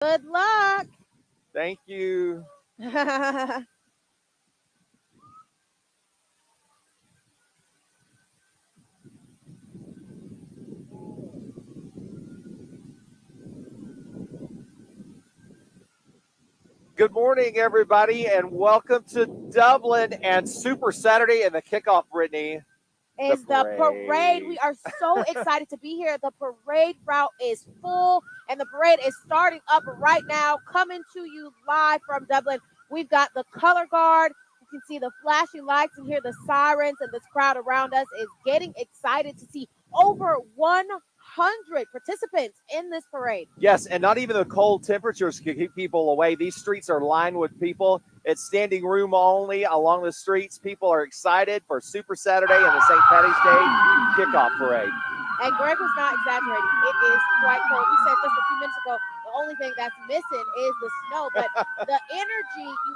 Good luck. Thank you. Good morning, everybody, and welcome to Dublin and Super Saturday and the kickoff, Brittany. Is the parade. We are so excited to be here. The parade route is full, and the parade is starting up right now, coming to you live from Dublin. We've got the color guard. You can see the flashing lights and hear the sirens, and this crowd around us is getting excited to see over 100 participants in this parade. Yes, and not even the cold temperatures can keep people away. These streets are lined with people. It's standing room only along the streets. People are excited for Super Saturday and the St. Patty's Day kickoff parade. And Greg was not exaggerating. It is quite cold. We said just a few minutes ago, the only thing that's missing is the snow. But the energy, you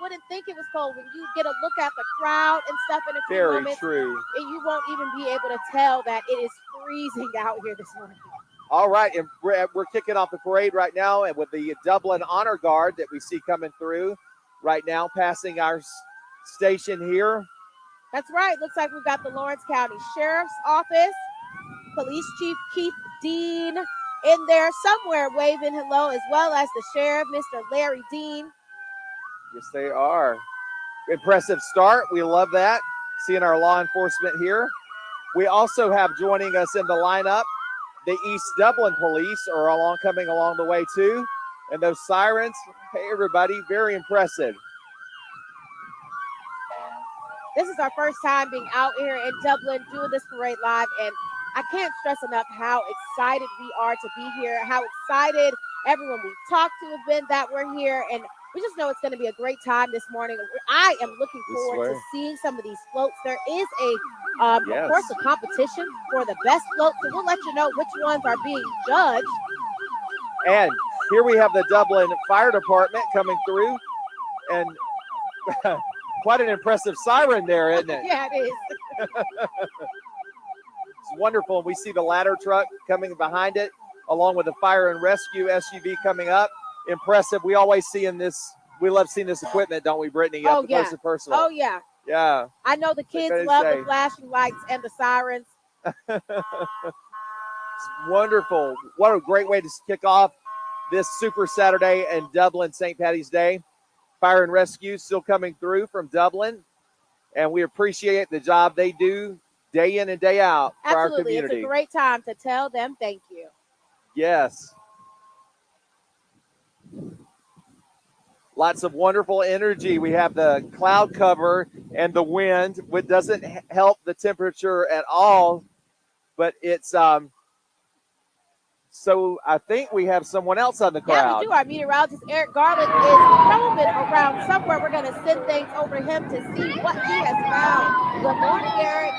wouldn't think it was cold when you get a look at the crowd and stuff in a few Very moments. true. And you won't even be able to tell that it is freezing out here this morning. All right, and we're kicking off the parade right now, and with the Dublin Honor Guard that we see coming through right now, passing our station here. That's right. Looks like we've got the Lawrence County Sheriff's Office, Police Chief Keith Dean in there somewhere waving hello, as well as the Sheriff, Mr. Larry Dean. Yes, they are. Impressive start. We love that, seeing our law enforcement here. We also have joining us in the lineup, the East Dublin Police are coming along the way too. And those sirens, hey everybody, very impressive. This is our first time being out here in Dublin doing this parade live, and I can't stress enough how excited we are to be here, how excited everyone we've talked to have been that we're here, and we just know it's going to be a great time this morning. I am looking forward to seeing some of these floats. There is of course, a competition for the best float, so we'll let you know which ones are being judged. And here we have the Dublin Fire Department coming through, and quite an impressive siren there, isn't it? Yeah, it is. It's wonderful. We see the ladder truck coming behind it, along with the fire and rescue SUV coming up. Impressive. We always see we love seeing this equipment, don't we, Brittany? Up close and personal. Oh, yeah. Yeah. I know the kids love the flashing lights and the sirens. It's wonderful. What a great way to kick off this Super Saturday and Dublin St. Patty's Day. Fire and rescue still coming through from Dublin, and we appreciate the job they do day in and day out for our community. It's a great time to tell them thank you. Yes. Lots of wonderful energy. We have the cloud cover and the wind, which doesn't help the temperature at all, but it's so I think we have someone else on the crowd. Yeah, we do. Our meteorologist, Eric Garland, is roaming around somewhere. We're going to send things over to him to see what he has found. Good morning, Eric.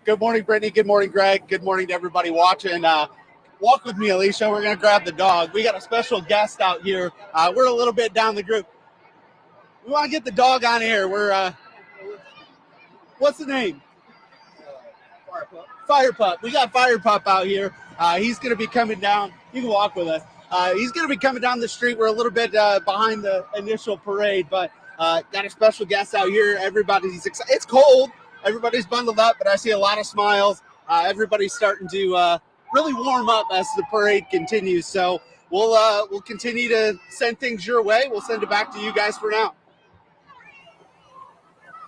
Good morning, Brittany. Good morning, Greg. Good morning to everybody watching. Walk with me, Alicia. We're going to grab the dog. We got a special guest out here. We're a little bit down the group. We want to get the dog on here. We're, what's the name? Fire Pup. We got Fire Pup out here. He's going to be coming down. You can walk with us. He's going to be coming down the street. We're a little bit behind the initial parade, but got a special guest out here. Everybody's excited. It's cold. Everybody's bundled up, but I see a lot of smiles. Everybody's starting to really warm up as the parade continues. So we'll continue to send things your way. We'll send it back to you guys for now.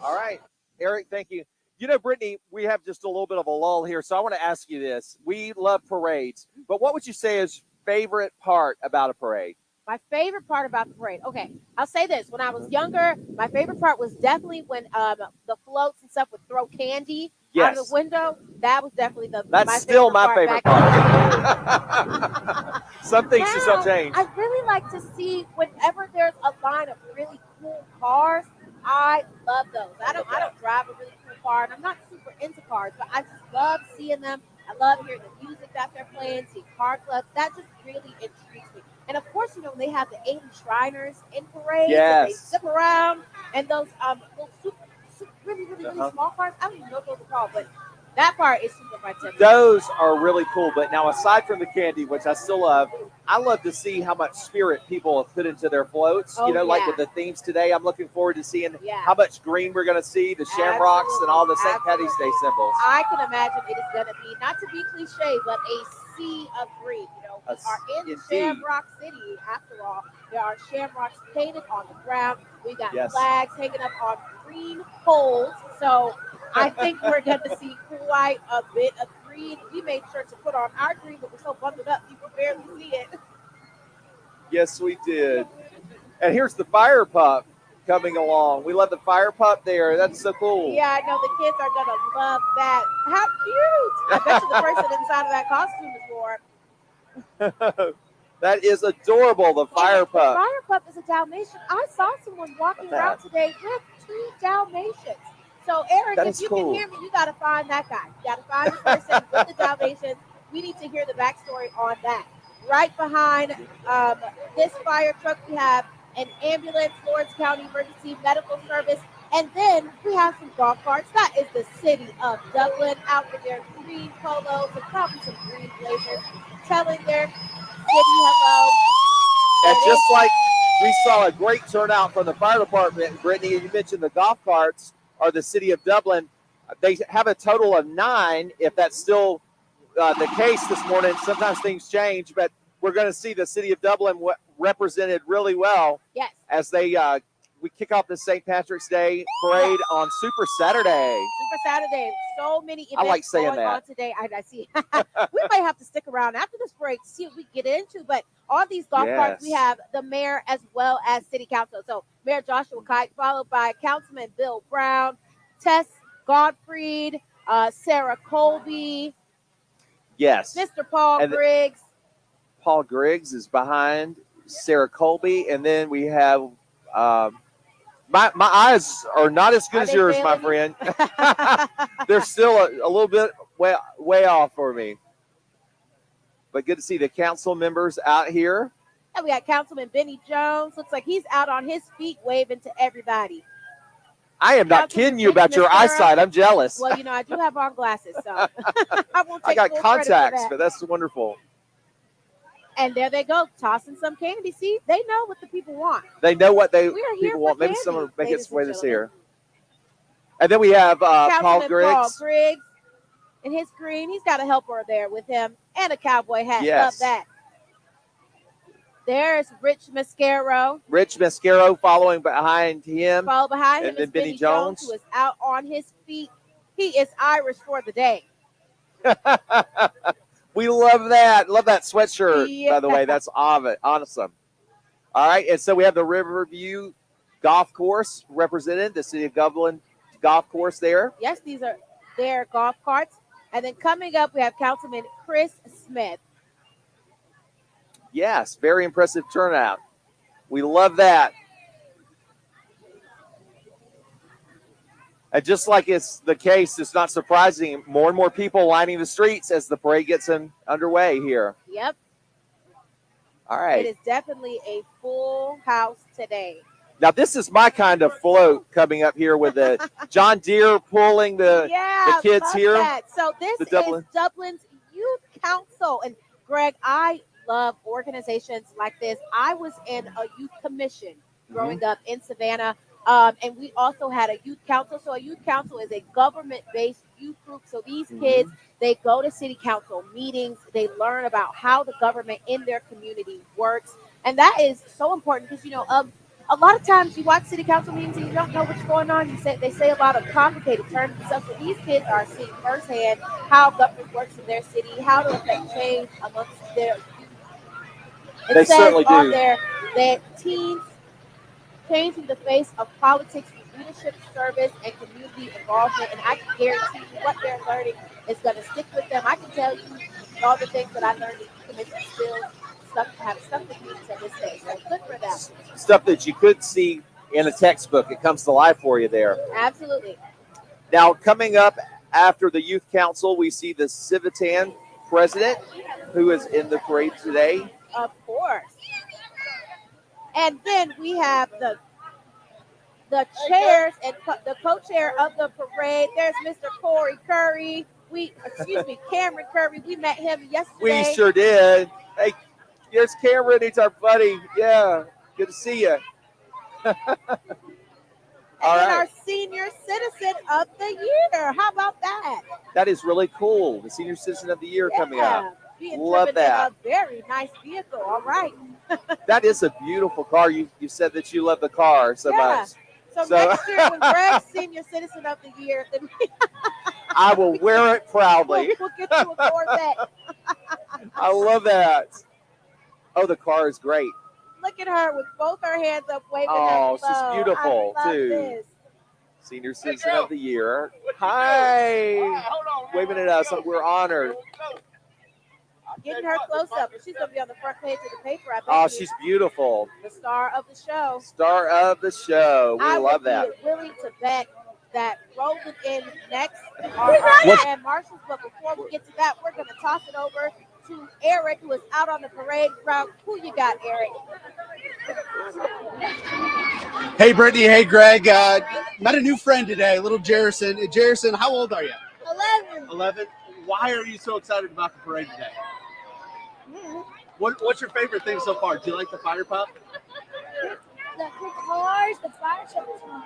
All right, Eric, thank you. You know, Brittany, we have just a little bit of a lull here, so I want to ask you this. We love parades, but what would you say is your favorite part about a parade? My favorite part about the parade. Okay, I'll say this. When I was younger, my favorite part was definitely when the floats and stuff would throw candy out of the window. That was definitely That's still my favorite part. Some things just don't change. I really like to see whenever there's a line of really cool cars. I love those. I don't drive a really cool car, and I'm not super into cars, but I just love seeing them. I love hearing the music that they're playing, seeing car clubs. That just really intrigues me. And of course, they have the 80 Shriners in parades. Yes. They zip around, and those really small cars. I don't even know what those are called, but That part is super fun to me. Those are really cool. But now, aside from the candy, which I still love, I love to see how much spirit people have put into their floats. Oh, Like yeah. with the themes today, I'm looking forward to seeing Yeah. how much green we're going to see, the shamrocks, and all the St. Absolutely. Patty's Day symbols. I can imagine it is going to be, not to be cliche, but a sea of green. We are in Indeed. Shamrock City, after all. There are shamrocks painted on the ground. We got Yes. flags hanging up on green poles. So I think we're going to see quite a bit of green. We made sure to put on our green, but we're so bundled up you can barely see it. Yes, we did. And here's the fire pup coming along. We love the fire pup there. That's so cool. Yeah, I know the kids are going to love that. How cute! I bet you the person inside of that costume is more. That is adorable, the fire The pup. fire pup is a Dalmatian. I saw someone walking around today with 2 Dalmatians. So, Eric, That if is you cool. can hear me, you got to find that guy. You got to find the person with the Dalmatians. We need to hear the backstory on that. Right behind this fire truck, we have an ambulance, Lawrence County Emergency Medical Service, and then we have some golf carts. That is the city of Dublin out with their green polos and probably some green blazers, telling their city hello. And just like we saw a great turnout from the fire department, Brittany, you mentioned the golf carts are the city of Dublin. They have a total of 9, if that's still the case this morning. Sometimes things change, but we're going to see the city of Dublin represented really well. Yes. As we kick off the St. Patrick's Day parade on Super Saturday. Super Saturday. So many events I like saying going on that. today. I see. We might have to stick around after this break to see what we get into. But on these golf carts, we have the mayor as well as city council. So Mayor Joshua Kite, followed by Councilman Bill Brown, Tess Gottfried, Sarah Colby. Yes. Mr. Paul Griggs. Paul Griggs is behind Sarah Colby. And then we have my eyes are not as good as yours, my friend. They're still a little bit way off for me. But good to see the council members out here. And we got Councilman Benny Jones. Looks like he's out on his feet waving to everybody. I am not kidding you about your eyesight. I'm jealous. Well, I do have on glasses, so I won't take I got full contacts, that. but that's wonderful. And there they go, tossing some candy. See, they know what the people want. They know what people want. Maybe candy, some will make its way this gentlemen. here. And then we have Paul Griggs. Paul Griggs in his green. He's got a helper there with him and a cowboy hat. Yes. Love that. There's Rich Mascaro. Rich Mascaro following behind him. Followed behind him and then is Benny Jones, who is out on his feet. He is Irish for the day. We love that. Love that sweatshirt, Yeah. by the way. That's awesome. All right, and so we have the Riverview Golf Course represented, the City of Dublin Golf Course there. Yes, these are their golf carts. And then coming up, we have Councilman Chris Smith. Yes, very impressive turnout. We love that. And just like it's the case, it's not surprising. More and more people lining the streets as the parade gets underway here. Yep. All right. It is definitely a full house today. Now, this is my kind of float coming up here with the John Deere pulling the kids love here. That. So this is Dublin's Youth Council. And Greg, I love organizations like this. I was in a youth commission growing up in Savannah. And we also had a youth council. So a youth council is a government-based youth group. So these kids, they go to city council meetings. They learn about how the government in their community works. And that is so important because, a lot of times you watch city council meetings and you don't know what's going on. They say a lot of complicated terms and stuff. So these kids are seeing firsthand how government works in their city, how to affect change amongst their youth. It says on there that teens changing the face of politics through leadership, service, and community involvement. And I can guarantee you what they're learning is going to stick with them. I can tell you all the things that I learned in commission still have stuff with me to this day. So good for them. Stuff that you could see in a textbook. It comes to life for you there. Absolutely. Now, coming up after the youth council, we see the Civitan president who is in the parade today. Of course. And then we have the chairs and the co-chair of the parade. There's Mr. Corey Curry, excuse me, Cameron Curry. We met him We yesterday. sure did. Hey, here's Cameron. He's our buddy. Yeah, good to see you. All And right. our senior citizen of the year. How about that? That is really cool. The Senior Citizen of the Year coming up. Yeah, being Love driven in that. a very nice vehicle. All right. That is a beautiful car. You said that you love the car so Yeah. much. So So- next year, when Greg's senior citizen of the year, then I will wear it proudly. we'll get you a Corvette. I love that. Oh, the car is great. Look at her with both her hands up, waving Oh, hello. she's beautiful, I love too. this. Senior Citizen of the Year. Hi. Waving at us. We're honored. Getting her close up, but she's gonna be on the front page of the paper. I bet Oh, you. she's beautiful. The star of the show. Star of the show. We I love would that. be willing to bet that rolling in next are our grand marshals. But before we get to that, we're gonna toss it over to Eric, who is out on the parade route. Who you got, Eric? Hey, Brittany. Hey, Greg. Met a new friend today, little Jerison. Jerison, how old are you? 11. 11. Why are you so excited about the parade today? What's your favorite thing so far? Do you like the fire pup? The cars, the fire truck is fun.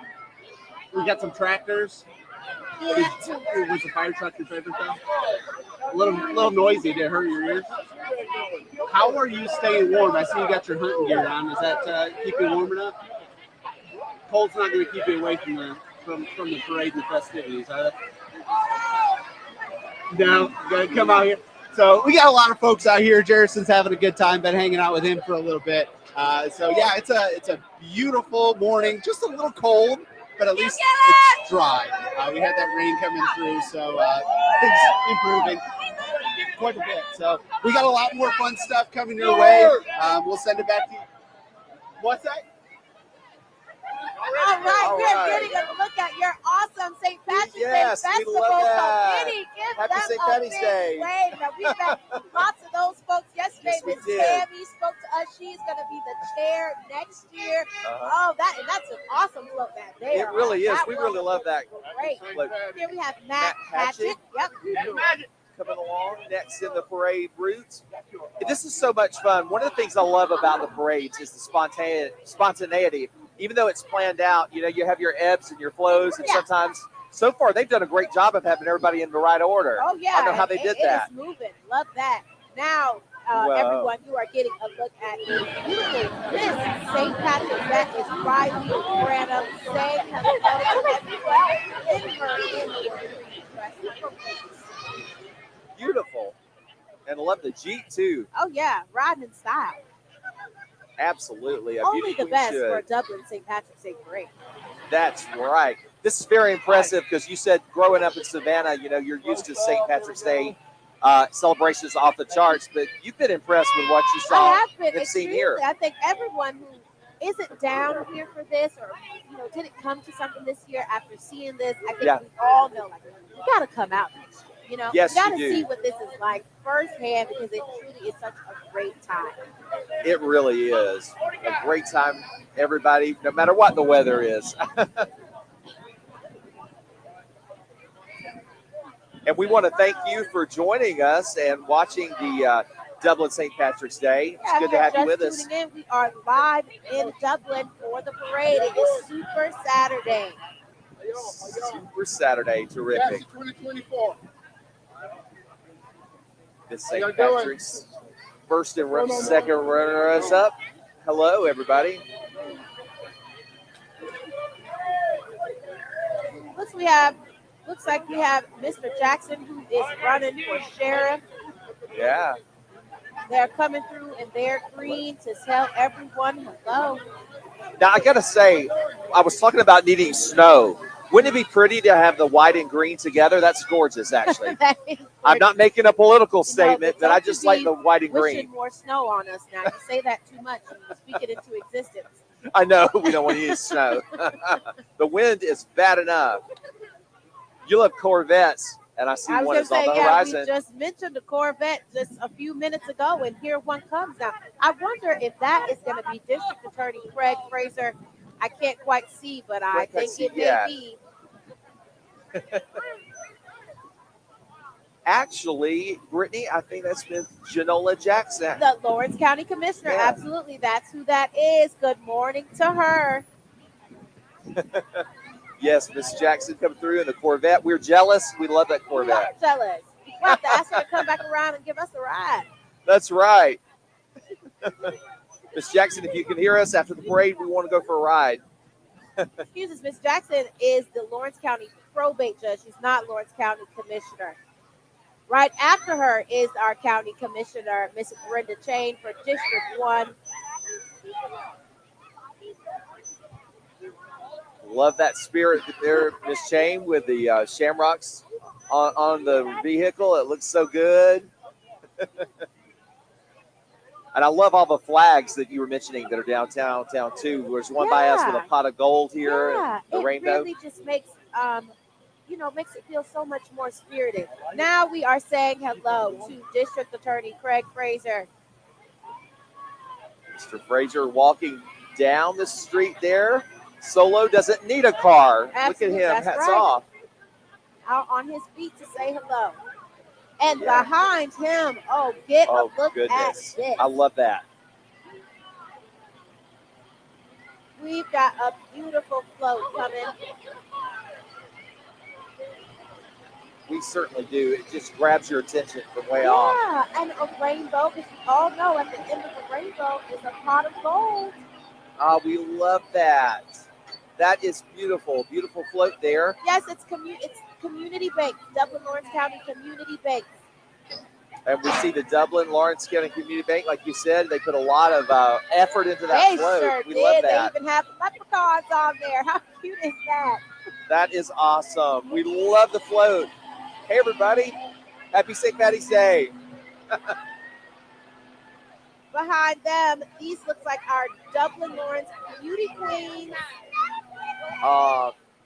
We got some tractors. Yeah, that too. Was the fire truck your favorite thing? A little noisy. Did it hurt your ears? How are you staying warm? I see you got your hunting gear on. Is that keep you warm enough? Cold's not going to keep you away from the parade and the festivities, are they? No, you got to come out here. So we got a lot of folks out here. Jerrison's having a good time. Been hanging out with him for a little bit. So yeah, it's a beautiful morning. Just a little cold, but at least it's dry. We had that rain coming through, so things improving quite a bit. So we got a lot more fun stuff coming your way. We'll send it back to you. What's that? All right, All we're right. getting a look at your awesome St. Patrick's Yes, Day we Festival. love that. So, Vinny, give Happy them St. a Patty's big Day. wave. Now, we've got lots of those folks yesterday. Yes, we Miss did. Tammy spoke to us. She's going to be the chair next year. Uh-huh. Oh, that's an awesome float that they It are really on. is. That We one really love that. was Great. Look, Here we have Matt Hatchett. Yep. coming along next in the parade route. This is so much fun. One of the things I love about the parades is the spontaneity. Even though it's planned out, you have your ebbs and your flows, and Yeah. sometimes, so far, they've done a great job of having everybody in the right order. Oh, yeah. I don't know how they did that. It is moving. Love that. Now, Wow. everyone, you are getting a look at a beautiful Miss St. Patrick's. That is Riley Branham saying hello to everyone in her in dress. Beautiful. And I love the Jeep, too. Oh, yeah. Riding in style. Absolutely. A Only beauty the best should. for a Dublin St. Patrick's Day parade. That's right. This is very impressive because you said growing up in Savannah, you're used to St. Patrick's Day celebrations off the charts, but you've been impressed with what you I saw have been and seen extremely. here. I think everyone who isn't down here for this or didn't come to something this year after seeing this, I think Yeah. we all know like you got to come out next year. Yes, you got to you do. see what this is like firsthand because it truly is such a great time. It really is a great time, everybody, no matter what the weather is. And we want to thank you for joining us and watching the Dublin St. Patrick's Day. It's Yeah, good if to you're have you just with us. tuning in, we are live in Dublin for the parade. It is Super Saturday. Super Saturday, terrific. 2024. This How St. y'all doing? Patrick's first and second runners up. Hello, everybody. Looks like we have Mr. Jackson who is running for sheriff. Yeah. They're coming through in their green to tell everyone hello. Now, I got to say, I was talking about needing snow. Wouldn't it be pretty to have the white and green together? That's gorgeous, actually. That is I'm not making a political but statement, but I don't just you like be the white and wishing green. more snow on us now. You say that too much and you speak it into existence. I know we don't want to use snow. The wind is bad enough. You love Corvettes, and I see I was one going is to on say, the yeah, horizon. we just mentioned the Corvette just a few minutes ago, and here one comes now. I wonder if that is going to be District Attorney Craig Fraser. I can't quite see, but I Can't quite think see it may yet. be. Actually, Brittany, I think that's Miss Janola Jackson. The Lawrence County Commissioner. Yeah. Absolutely. That's who that is. Good morning to her. Yes, Miss Jackson come through in the Corvette. We're jealous. We love that We Corvette. are jealous. We'll have to ask her to come back around and give us a ride. That's right. Miss Jackson, if you can hear us after the parade, we want to go for a ride. Excuse us, Miss Jackson is the Lawrence County probate judge. She's not Lawrence County Commissioner. Right after her is our county commissioner, Miss Brenda Chain for District 1. Love that spirit there, Miss Chain, with the shamrocks on the vehicle. It looks so good. And I love all the flags that you were mentioning that are downtown too. There's one by us with a pot of gold here, Yeah, and the it rainbow. really just makes makes it feel so much more spirited. Now we are saying hello to District Attorney Craig Fraser. Mr. Fraser walking down the street there. Solo doesn't need a car. Absolutely, Look at him. that's Hats right. off. Out on his feet to say hello. And Yeah. behind him, get a Oh, look goodness. at this. I love that. We've got a beautiful float coming. We certainly do. It just grabs your attention from way off. Yeah, and a rainbow, because we all know at the end of the rainbow is a pot of gold. We love that. That is beautiful. Beautiful float there. Yes, it's community bank, Dublin Lawrence County Community Bank. And we see the Dublin Lawrence County Community Bank, like you said, they put a lot of effort into that They float. sure We did. love that. They even have leprechauns on there. How cute is that? That is awesome. We love the float. Hey, everybody. Happy St. Patty's Day. Behind them, these looks like our Dublin Lawrence Beauty Queens.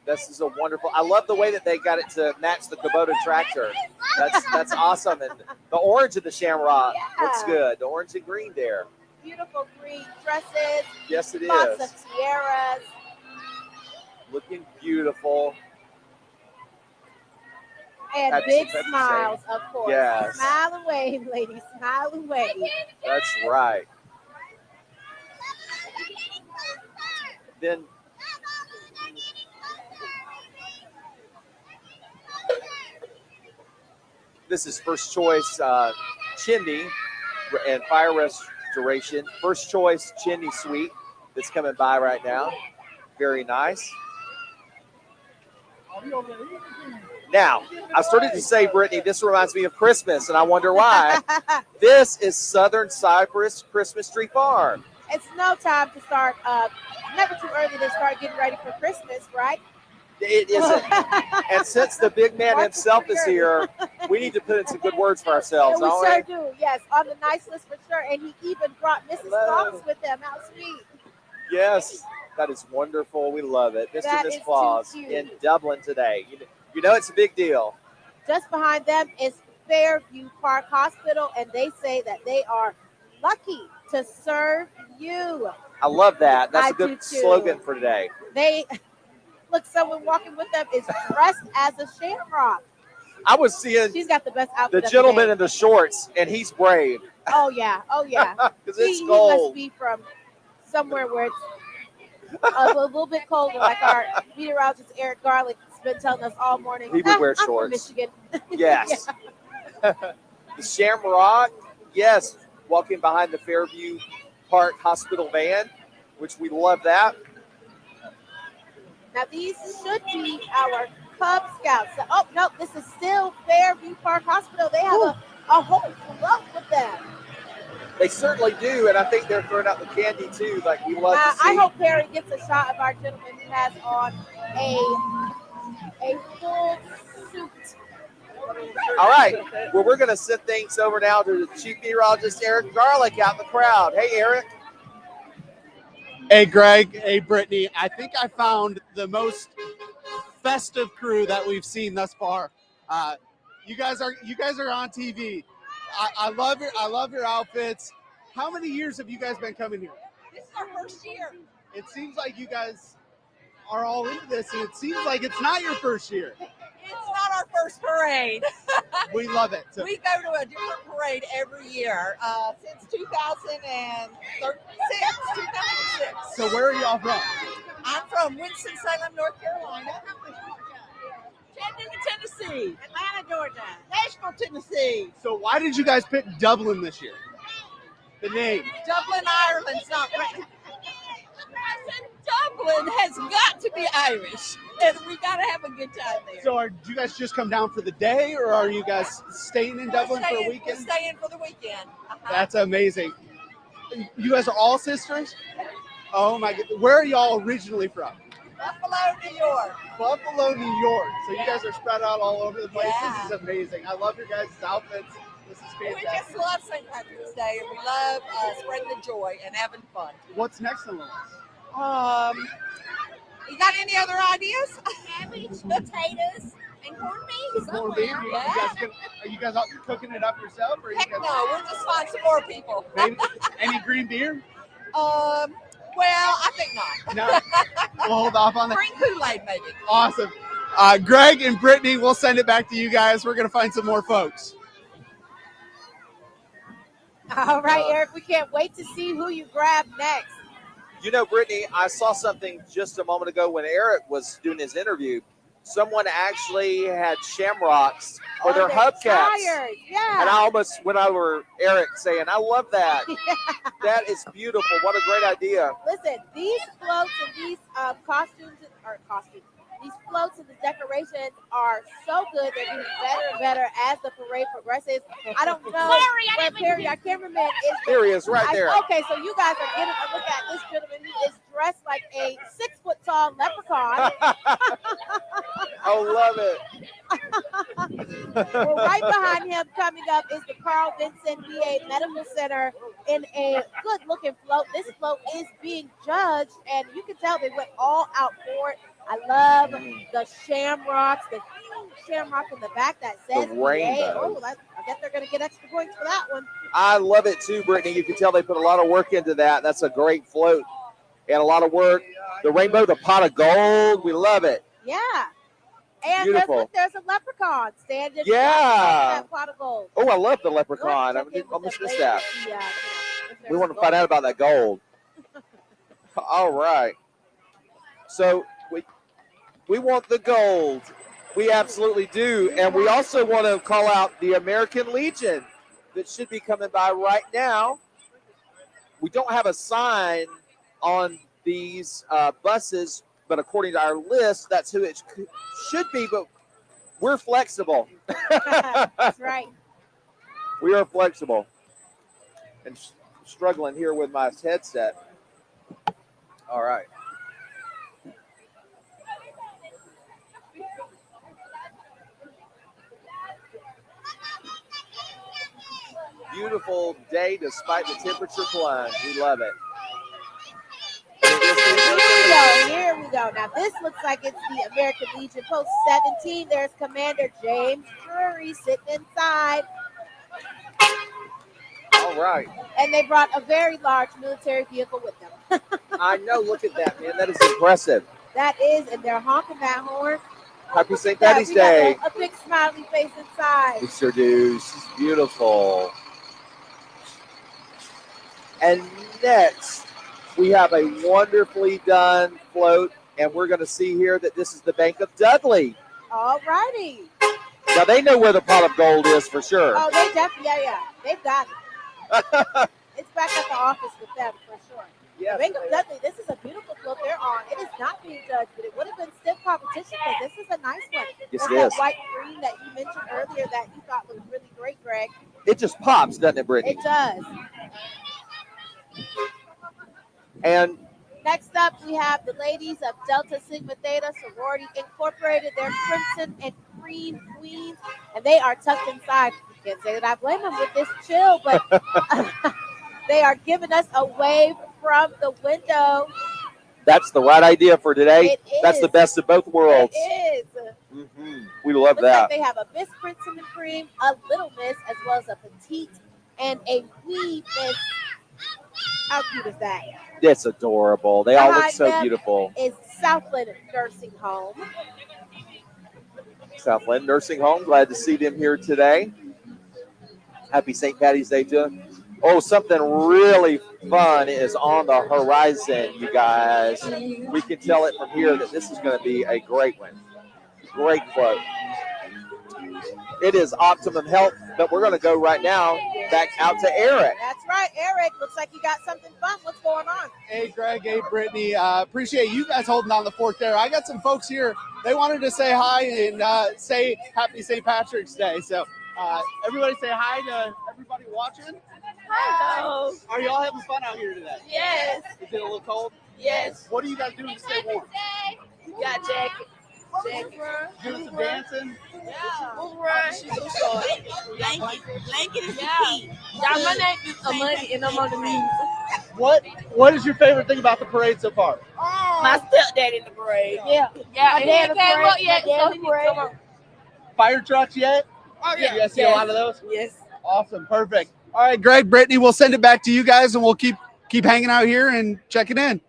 This is a wonderful. I love the way that they got it to match the Kubota tractor. That's awesome. And the orange of the shamrock looks good. The orange and green there. Beautiful green dresses. Yes, it Lots is. of tiaras. Looking beautiful. And Happy big St. Patty's smiles, Day. of course. Yes. Smile and wave, ladies. Smile and wave. That's right. Then this is First Choice Chimney and Fire Restoration. First Choice Chimney Suite that's coming by right now. Very nice. Now, I started to say, Brittany, this reminds me of Christmas, and I wonder why. This is Southern Cypress Christmas Tree Farm. It's no time to start, never too early to start getting ready for Christmas, right? It isn't. And since the big man himself is here, we need to put in some good words for ourselves, We don't sure we? do, yes, on the nice list for sure. And he even brought Mrs. Hello. Claus with him. How sweet. Yes, that is wonderful. We love it. Mr. That and is Miss too Claus cute. in Dublin today. You know it's a big deal. Just behind them is Fairview Park Hospital, and they say that they are lucky to serve you. I love that. That's I a good do too. slogan for today. They look, someone walking with them is dressed as a shamrock. I was seeing She's got the best outfit. the of the gentleman day. in the shorts, and he's brave Oh yeah, because it's he must cold. be from somewhere where it's a little bit colder, like our meteorologist Eric Garlick has been telling us all morning. He would wear I'm from shorts. Michigan. Yes. The Shamrock, yes, walking behind the Fairview Park Hospital van, which we love that. Now these should be our Cub Scouts. Oh no, this is still Fairview Park Hospital. They have a whole float with them. They certainly do, and I think they're throwing out the candy too, like we love to see. I hope Perry gets a shot of our gentleman who has on a full suit. All right, well, we're going to send things over now to the Chief Meteorologist Eric Garlick out in the crowd. Hey, Eric. Hey, Greg. Hey, Brittany. I think I found the most festive crew that we've seen thus far. You guys are on TV. I love your outfits. How many years have you guys been coming here? This is our first year. It seems like you guys are all into this, and it seems like it's not your first year. It's not our first parade. We love it. So, We go to a different parade every year since 2006. so where are y'all from? I'm from Winston-Salem, North Carolina. Chattanooga, Tennessee. Atlanta, Georgia. Nashville, Tennessee. So why did you guys pick Dublin this year? The name. Dublin, Ireland's not right. Dublin has got to be Irish, and we got to have a good time there. So do you guys just come down for the day, or are you guys staying in Dublin for a We're weekend? staying for the weekend. That's amazing. You guys are all sisters? Oh my God. Where are y'all originally from? Buffalo, New York. Buffalo, New York. So you guys are spread out all over the place. Yeah. This is amazing. I love your guys' outfits. This is We just fantastic. love St. Patrick's Day, and we love spreading the joy and having fun. What's next on the list? You got any other ideas? Cabbage, potatoes, and corned beef. Some corned beef? Yeah. Are you guys out cooking it up yourself? Or are you Heck guys, no, we'll just find some more people. maybe, any green beer? Well, I think not. No. We'll hold off on that. Green Kool-Aid, maybe. Awesome. Greg and Brittany, we'll send it back to you guys. We're going to find some more folks. All right, Eric, we can't wait to see who you grab next. You know, Brittany, I saw something just a moment ago when Eric was doing his interview. Someone actually had shamrocks for their hubcaps. Tires. Yeah. And I almost went over Eric saying, I love that. That is beautiful. What a great idea. Listen, these floats and these these floats and the decorations are so good. They're getting better and better as the parade progresses. I don't know where Perry, our cameraman, is. There he is, right there. Okay, so you guys are getting a look at this gentleman. He is dressed like a 6-foot-tall leprechaun. I love it. Well, right behind him, coming up, is the Carl Vinson VA Medical Center in a good-looking float. This float is being judged, and you can tell they went all out for it. I love the shamrocks, the huge shamrock in the back that says The VA. rainbow. Oh, I guess they're going to get extra points for that one. I love it too, Brittany. You can tell they put a lot of work into that. That's a great float and a lot of work. The rainbow, the pot of gold, we love it. Yeah. And Beautiful. there's a leprechaun standing Yeah. on that pot of gold. Oh, I love the leprechaun. I Check in with almost them missed later that. to see, if there's We want to gold. find out about that gold. All right. So we want the gold. We absolutely do. And we also want to call out the American Legion that should be coming by right now. We don't have a sign on these buses, but according to our list, that's who it should be, but we're flexible. That's right. We are flexible. And struggling here with my headset. All right. Beautiful day despite the temperature plunge. We love it. Here we go. Now this looks like it's the American Legion Post 17. There's Commander James Drury sitting inside. All right. And they brought a very large military vehicle with them. I know. Look at that, man. That is impressive. That is, and they're honking that horn. Happy St. Yeah, Patty's we got Day. a big smiley face inside. We sure do. She's beautiful. And next, we have a wonderfully done float, and we're going to see here that this is the Bank of Dudley. All righty. Now, they know where the pot of gold is for sure. Oh, they definitely, yeah. They've got it. It's back at the office with them for sure. Yes, Bank of Dudley, this is a beautiful float they're on. It is not being judged, but it would have been stiff competition because this is a nice one. Yes, There's it that is. white green that you mentioned earlier that you thought was really great, Greg. It just pops, doesn't it, Brittany? It does. And Next up, we have the ladies of Delta Sigma Theta Sorority Incorporated. They're Crimson and Cream Queens, and they are tucked inside. You can't say that I blame them with this chill, but they are giving us a wave from the window. that's the right idea for today. It That's the is. best of both worlds. It is. We love Looks that. like they have a Miss Crimson and Cream, a Little Miss, as well as a Petite and a Wee Miss. How cute is that? It's adorable. They all look Behind so them beautiful. is Southland Nursing Home. Southland Nursing Home. Glad to see them here today. Happy St. Patty's Day to them. Oh, something really fun is on the horizon, you guys. We can tell it from here that this is going to be a great one. Great float. It is Optimum Health, but we're going to go right now back out to Eric. That's right, Eric. Looks like you got something fun. What's going on? Hey, Greg. Hey, Brittany. Appreciate you guys holding down the fort there. I got some folks here. They wanted to say hi and say Happy St. Patrick's Day. So everybody say hi to everybody watching. Hello. Are y'all having fun out here today? Yes. Is it a little cold? Yes. What are you guys doing to stay warm? Got jacket. Doing some dancing? She's so short. Blanket is the key. Y'all, my name is Amani, and I'm on the music. What is your favorite thing about the parade so far? My stepdad in the parade. Yeah. Yeah, My and dad he came parade, up yet, my dad so he need to parade. come on. Fire trucks yet? Oh, You guys see a lot of those? Yes. Awesome, perfect. All right, Greg, Brittany, we'll send it back to you guys, and we'll keep hanging out here and checking in.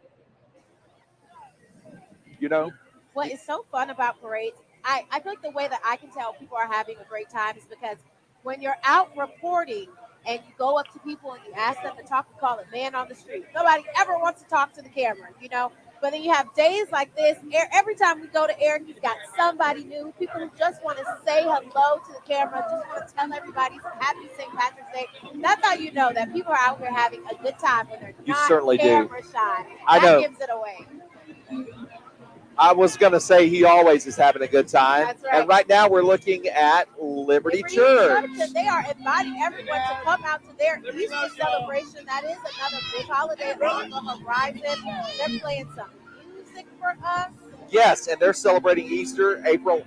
You know, What is so fun about parades, I feel like the way that I can tell people are having a great time is because when you're out reporting and you go up to people and you ask them to talk, you call it man on the street. Nobody ever wants to talk to the camera, you know? But then you have days like this. Every time we go to Eric, you've got somebody new, people who just want to say hello to the camera, just want to tell everybody happy St. Patrick's Day. That's how you know that people are out here having a good time when they're You not certainly do. camera shy. I That know. gives it away. I was going to say he always is having a good time. That's right. And right now we're looking at Liberty Church. And they are inviting everyone to come out to their Easter celebration. That is another big holiday on the horizon. They're playing some music for us. Yes, and they're celebrating Easter April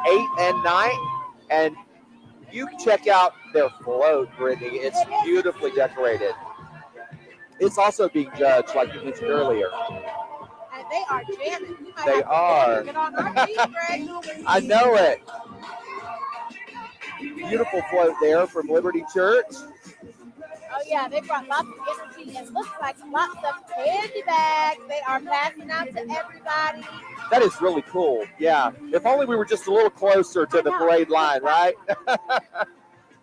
8th and 9th. And you can check out their float, Brittany. It's beautifully decorated. It's also being judged, like you mentioned earlier. And they are jamming. We might They have to are. get on our feet, Greg. I know it. Beautiful float there from Liberty Church. Oh, yeah, they brought lots of energy and looks like lots of candy bags. They are passing out to everybody. That is really cool. Yeah. If only we were just a little closer to the parade line, right?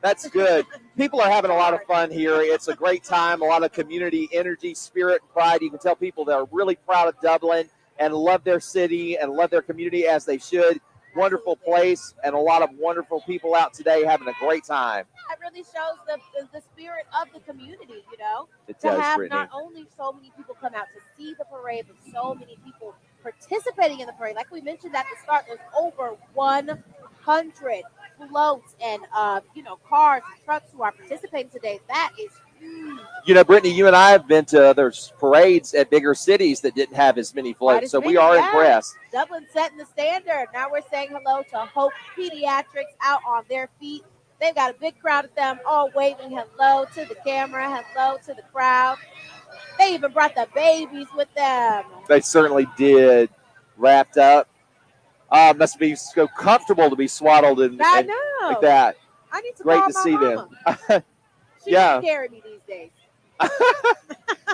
That's good. People are having a lot of fun here. It's a great time, a lot of community energy, spirit, pride. You can tell people that are really proud of Dublin and love their city and love their community as they should. Wonderful place and a lot of wonderful people out today having a great time. It really shows the spirit of the community, you know? It To does, have Brittany. not only so many people come out to see the parade, but so many people participating in the parade. Like we mentioned at the start, there's over 100 floats and cars and trucks who are participating today. That is huge. You know, Brittany, you and I have been to other parades at bigger cities that didn't have as many Quite floats, as so we many, are yeah. impressed. Dublin setting the standard. Now we're saying hello to Hope Pediatrics out on their feet. They've got a big crowd of them all waving hello to the camera, hello to the crowd. They even brought the babies with them. They certainly did. Wrapped up. Must be so comfortable to be swaddled and I know. like that. I need to Great call to my see mama. them. She Yeah. can carry me these days.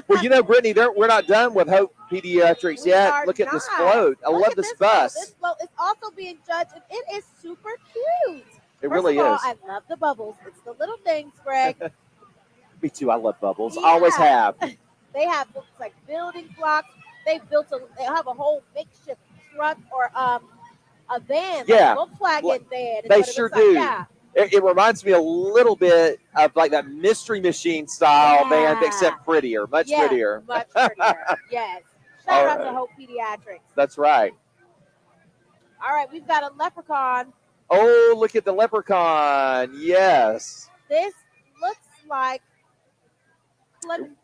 Well, you know, Brittany, we're not done with Hope Pediatrics We yet. are Look at this not. float. I Look love at this float. bus. This float is also being judged, and it is super cute. It First really of all, is. I love the bubbles. It's the little things, Greg. Me too. I love bubbles. Yeah. Always have. They have looks like building blocks. They have a whole makeshift truck or a van, Yeah. like Volkswagen van. is They what it sure looks like. do. Yeah. It reminds me a little bit of like that Mystery Machine style van, Yeah. except prettier, much Yeah, prettier. Much prettier. Yes. Shout All out to right. Hope Pediatrics. That's right. All right, we've got a leprechaun. Oh, look at the leprechaun. Yes. This looks like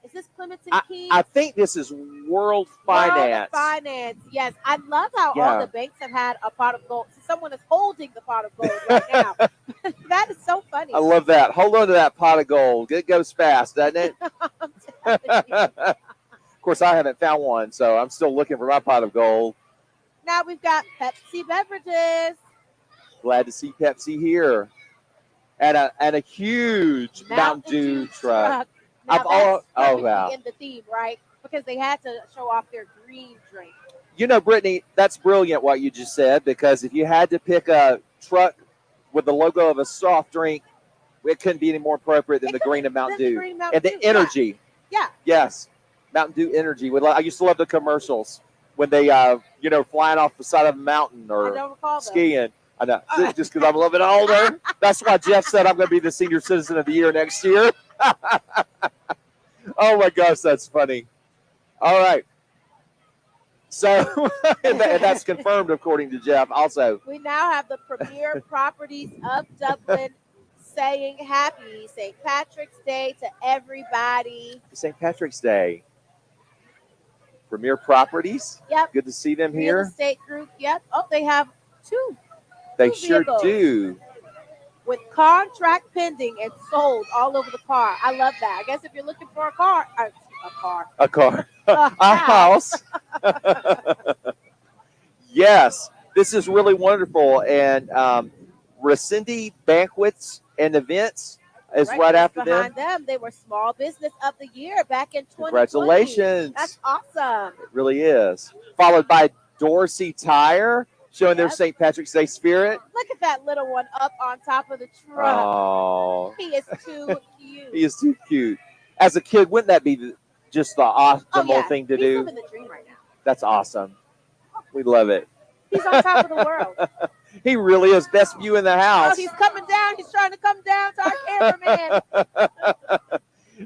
is this Clementon Keys? I think this is World Finance. World of Finance. Yes, I love how Yeah. all the banks have had a pot of gold. So someone is holding the pot of gold right now. That is so funny. I love that. Hold on to that pot of gold. It goes fast, doesn't it? I'm telling you. Of course, I haven't found one, so I'm still looking for my pot of gold. Now we've got Pepsi beverages. Glad to see Pepsi here. And a huge Mountain Dew truck. Now I've that's all- oh, perfectly wow. in the theme, right? Because they had to show off their green drink. You know, Brittany, that's brilliant what you just said, because if you had to pick a truck with the logo of a soft drink, it couldn't be any more appropriate than the green of Mountain Dew. And the energy. Yeah. Yes. Mountain Dew energy. I used to love the commercials when they, flying off the side of a mountain I or don't recall skiing. I know. Just because I'm a little bit older. That's why Jeff said I'm going to be the Senior Citizen of the Year next year. Oh, my gosh, that's funny. All right. So, and that's confirmed according to Jeff also. We now have the premier properties of Dublin saying happy St. Patrick's Day to everybody. St. Patrick's Day. Premier Properties. Yep. Good to see them Real here. estate group. Yep. Oh, they have two. They two sure vehicles do. With contract pending and sold all over the car. I love that. I guess if you're looking for a car, A house. Yes, this is really wonderful. And Resende Banquets and Events is right after behind them. They were Small Business of the Year back in 2020. Congratulations. That's awesome. It really is. Followed by Dorsey Tire, showing their St. Patrick's Day spirit. Look at that little one up on top of the truck. Oh, he is too cute. He is too cute. As a kid, wouldn't that be just the optimal thing to do? He's living the dream right now. That's awesome. We love it. He's on top of the world. He really is. Best view in the house. Oh, he's coming down. He's trying to come down to our cameraman.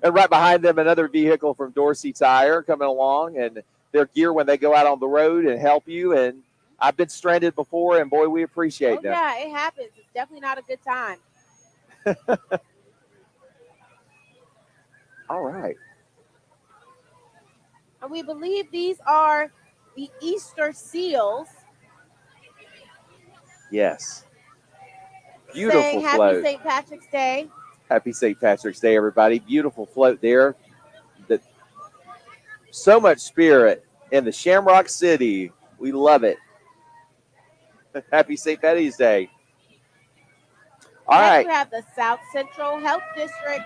And right behind them, another vehicle from Dorsey Tire coming along, and their gear when they go out on the road and help you. And I've been stranded before, and boy, we appreciate them. Yeah, it happens. It's definitely not a good time. All right. And we believe these are the Easter seals. Yes. Beautiful saying happy float. St. Patrick's Day. Happy St. Patrick's Day, everybody. Beautiful float there. So much spirit in the Shamrock City. We love it. Happy St. Patty's Day. All right. We have the South Central Health District.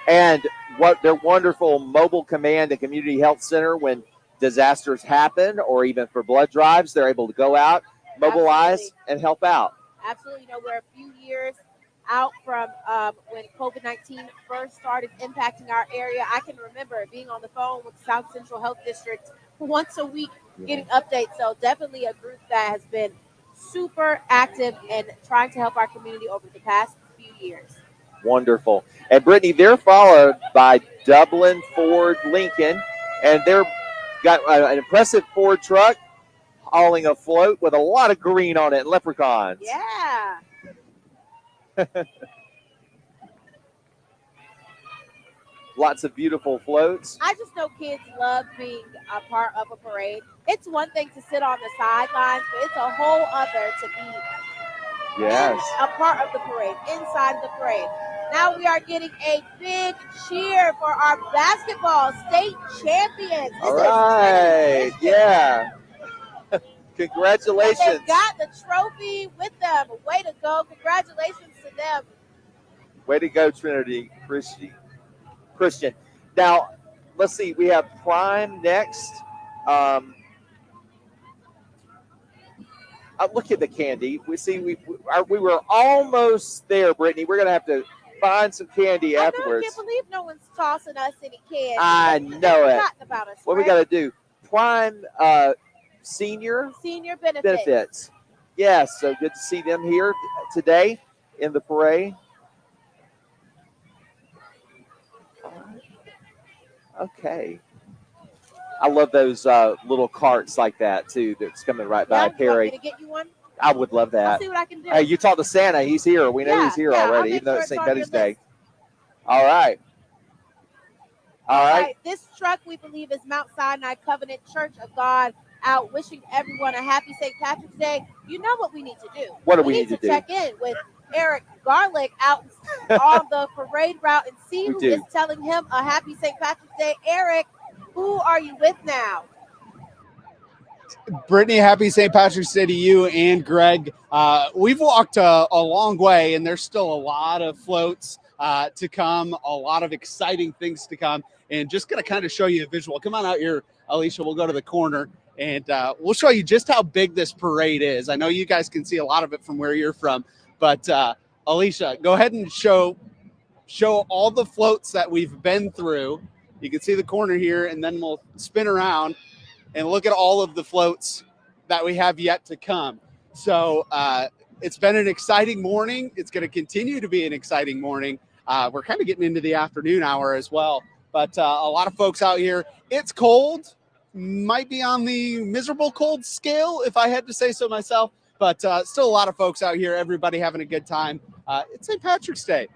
And what their wonderful mobile command and community health center when disasters happen or even for blood drives, they're able to go out, mobilize, and help out. Absolutely. We're a few years out from when COVID-19 first started impacting our area. I can remember being on the phone with South Central Health District once a week getting updates. So definitely a group that has been super active and trying to help our community over the past few years. Wonderful. And Brittany, they're followed by Dublin Ford Lincoln, and they're got an impressive Ford truck hauling a float with a lot of green on it and leprechauns. Yeah. Lots of beautiful floats. I just know kids love being a part of a parade. It's one thing to sit on the sidelines, but it's a whole other to be a part of the parade, inside the parade. Now we are getting a big cheer for our basketball state champions. All right. Yeah. Congratulations. And they got the trophy with them. Way to go. Congratulations to them. Way to go, Trinity Christian. Now, let's see. We have Prime next. Look at the candy. We were almost there, Brittany. We're going to have to find some candy afterwards. I can't believe no one's tossing us any candy. I know it. About us, what we got to do? Prime senior benefits. Yes, so good to see them here today in the parade. Okay. I love those little carts like that too. That's coming right by Perry. Want me to get you one? I would love that. I'll see what I can do. Hey, you talked to Santa. He's here. We know he's here already, even though it's St. Patty's Day. All right. All right. This truck, we believe, is Mount Sinai Covenant Church of God out wishing everyone a happy St. Patrick's Day. You know what we need to do. What do we need to do? Check in with Eric Garlick out on the parade route and see who is telling him a happy St. Patrick's Day. Eric, who are you with now? Brittany, happy St. Patrick's Day to you and Greg. We've walked a long way, and there's still a lot of floats to come, a lot of exciting things to come. And just going to kind of show you a visual. Come on out here, Alicia. We'll go to the corner. And we'll show you just how big this parade is. I know you guys can see a lot of it from where you're from, but Alicia, go ahead and show all the floats that we've been through. You can see the corner here, and then we'll spin around and look at all of the floats that we have yet to come. So it's been an exciting morning. It's going to continue to be an exciting morning. We're kind of getting into the afternoon hour as well, but a lot of folks out here. It's cold, might be on the miserable cold scale, if I had to say so myself, but still a lot of folks out here, everybody having a good time. It's St. Patrick's Day.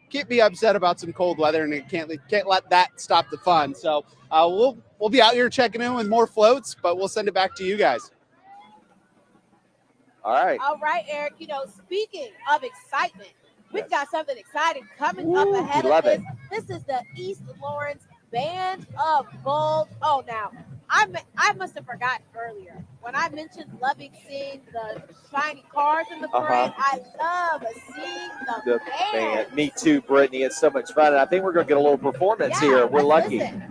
Can't be upset about some cold weather, and it can't let that stop the fun. So we'll be out here checking in with more floats, but we'll send it back to you guys. All right. All right, Eric. Speaking of excitement, we've got something exciting coming up ahead of this. This is the East Lawrence Band of Bold. Oh, now I must have forgotten earlier when I mentioned loving seeing the shiny cars in the parade. I love seeing the band. Me too, Brittany. It's so much fun, and I think we're going to get a little performance here. We're lucky. Listen.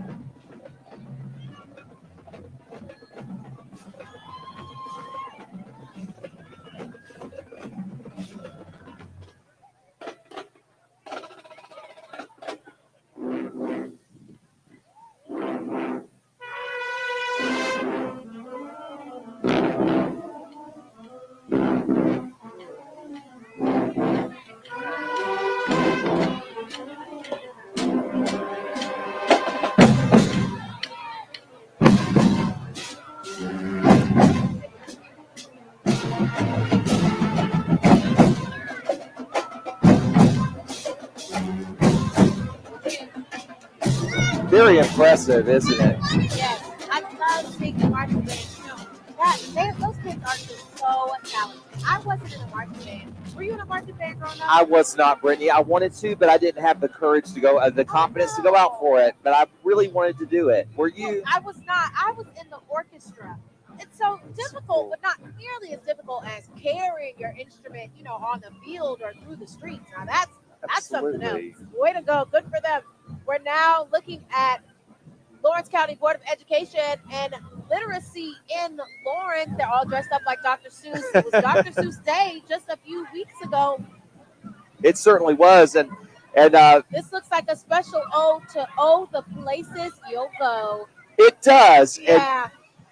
Very impressive, isn't it? Yes, I love seeing the marching band. Those kids are just so talented. I wasn't in a marching band. Were you in a marching band growing up? I was not, Brittany. I wanted to, but I didn't have the courage to go, the confidence to go out for it. But I really wanted to do it. Were you? I was not. I was in the orchestra. It's so difficult, but not nearly as difficult as carrying your instrument, on the field or through the streets. Now that's something else. Way to go. Good for them. We're now looking at Lawrence County Board of Education and literacy in Lawrence. They're all dressed up like Dr. Seuss. It was Dr. Seuss Day just a few weeks ago. It certainly was, and this looks like a special ode to the places you'll go. It does. Yeah.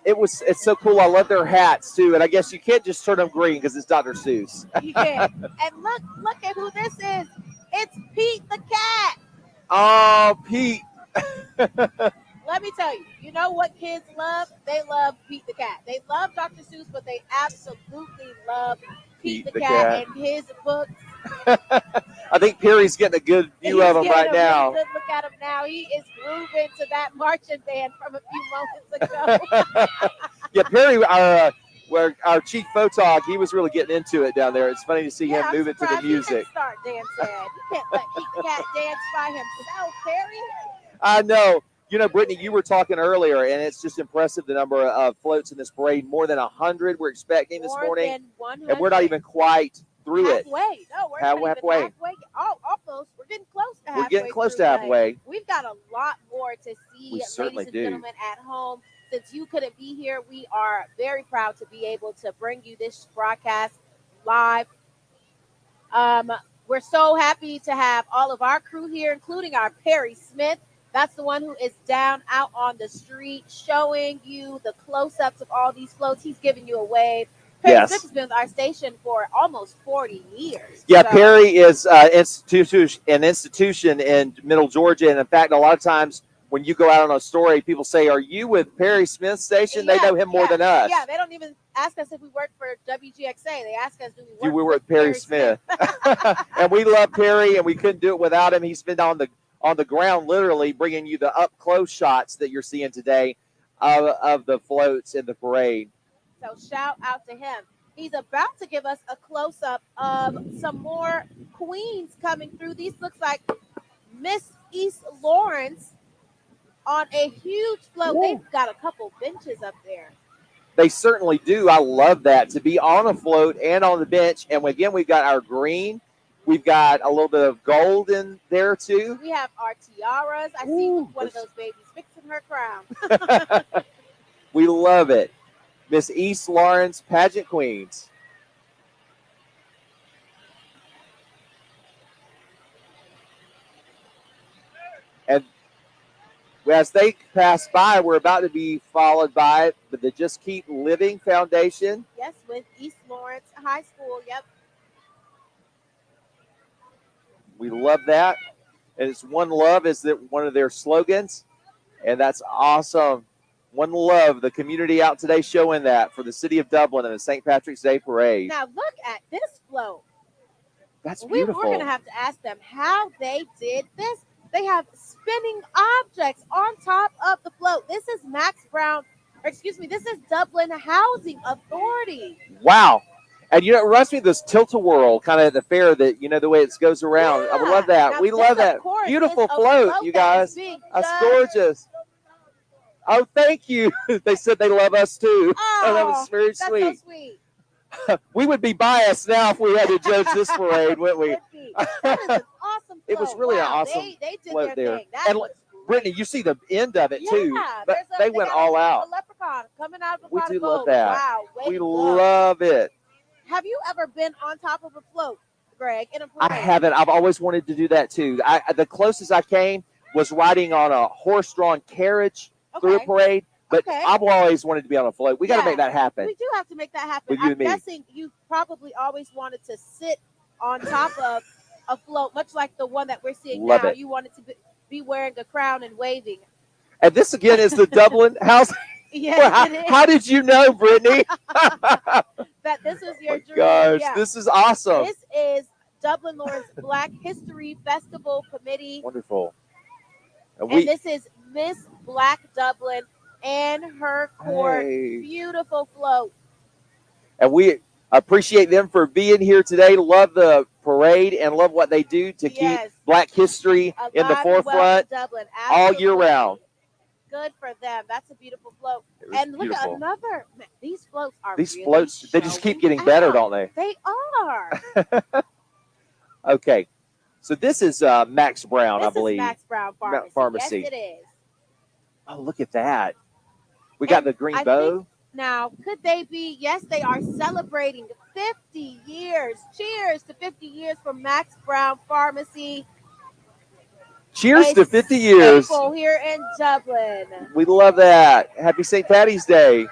And it's so cool. I love their hats too, and I guess you can't just turn them green because it's Dr. Seuss. You can't. And look at who this is. It's Pete the cat. Oh, Pete. Let me tell you, you know what kids love? They love Pete the cat. They love Dr. Seuss, but they absolutely love Pete the cat and his books. I think Perry's getting a good view of him right now. Really good look at him now. He is grooving to that marching band from a few moments ago. Yeah, Perry, our chief photog, he was really getting into it down there. It's funny to see him move it to the music. Start dancing. You can't let Pete the cat dance by himself, Perry. I know. Brittany, you were talking earlier, and it's just impressive the number of floats in this parade. More than 100 we're expecting this morning. And we're not even quite through halfway. it. No, we're not halfway. Even halfway. Oh, almost. We're getting close to halfway. We're getting close to halfway. We've got a lot more to see, we certainly ladies and gentlemen at home. Since you couldn't be here, we are very proud to be able to bring you this broadcast live. We're so happy to have all of our crew here, including our Perry Smith. That's the one who is down out on the street showing you the close-ups of all these floats. He's giving you a wave. Perry Smith has been with our station for almost 40 years. Yeah, so. Perry is an institution in Middle Georgia. And, in fact, a lot of times when you go out on a story, people say, are you with Perry Smith's station? Yeah, they know him more than us. Yeah, they don't even ask us if we work for WGXA. They ask us, do we work with Perry Smith? And we love Perry, and we couldn't do it without him. He's been on the ground, literally bringing you the up close shots that you're seeing today of the floats in the parade. So shout out to him. He's about to give us a close up of some more queens coming through. These looks like Miss East Lawrence on a huge float. Ooh. They've got a couple benches up there. They certainly do. I love that, to be on a float and on the bench. And again, we've got our green. We've got a little bit of gold in there, too. We have our tiaras. I see one of those babies fixing her crown. We love it. Miss East Lawrence Pageant Queens. And as they pass by, we're about to be followed by the Just Keep Living Foundation. Yes, with East Lawrence High School. Yep. We love that. And it's One Love is one of their slogans. And that's awesome. One Love, the community out today showing that for the city of Dublin and the St. Patrick's Day Parade. Now look at this float. That's We're beautiful. going to have to ask them how they did this. They have spinning objects on top of the float. This is this is Dublin Housing Authority. Wow. And it reminds me of this tilt-a-whirl kind of at the fair that, the way it goes around. I love that. Now, We this, love of that. course, Beautiful is a float, you that guys. is being That's done. gorgeous. Oh, thank you. They said they love us too. Oh, that was very that's sweet. so sweet. We would be biased now if we had to judge this parade, wouldn't we? That is an awesome float. It was really an Wow, awesome they did float their there. thing. That And was great. Brittany, you see the end of it too. Yeah, But they went got all out. A leprechaun coming out of a We pot do of love gold. that. Wow, way We to go. love it. Have you ever been on top of a float, Greg, in a I parade? haven't. I've always wanted to do that too. The closest I came was riding on a horse-drawn carriage through a Okay. parade. But Okay. I've always wanted to be on a float. We got to Yeah. make that happen. We do have to make that happen. With you I'm and me. guessing you probably always wanted to sit on top of a float, much like the one that we're seeing Love now. it. You wanted to be wearing a crown and waving. And this again is the Dublin House. Yes, Well, it is. how did you know, Brittany? That this is your dream. Gosh, Yeah. this is awesome. This is Dublin Lawrence Black History Festival Committee. Wonderful. And And this is Miss Black Dublin and her court. Hey. Beautiful float. And we appreciate them for being here today. Love the parade and love what they do to keep Yes. Black history Alive in the and well in forefront Dublin. all year Absolutely. round. Good for them. That's a beautiful float. It was And look beautiful. at another. Man, these floats are These really floats, they just keep showing getting better, out. don't they? They are. Okay. So this is Max Brown, This I believe. is Max Brown Pharmacy. Pharmacy. Yes, it is. Oh, look at that. We got And the green I bow. think now, could they be? Yes, they are celebrating 50 years. Cheers to 50 years for Max Brown Pharmacy. Cheers A to 50 years. staple here in Dublin. We love that. Happy St. Patty's Day.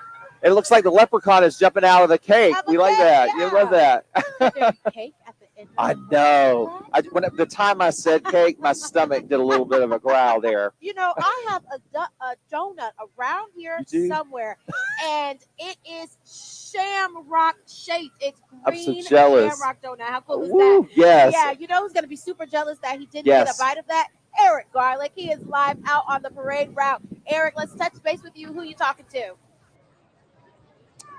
It looks like the leprechaun is jumping out of the cake. Have a We like cake, that. yeah. You love that. There's cake at the end. I know. When the time I said cake, my stomach did a little bit of a growl there. You know, I have a donut around here You do? somewhere, and it is shamrock shaped. It's I'm so green jealous. shamrock donut. How cool is Woo, that? yes. Yeah, you know who's going to be super jealous that he didn't Yes. get a bite of that? Eric Garlic. He is live out on the parade route. Eric, let's touch base with you. Who you talking to?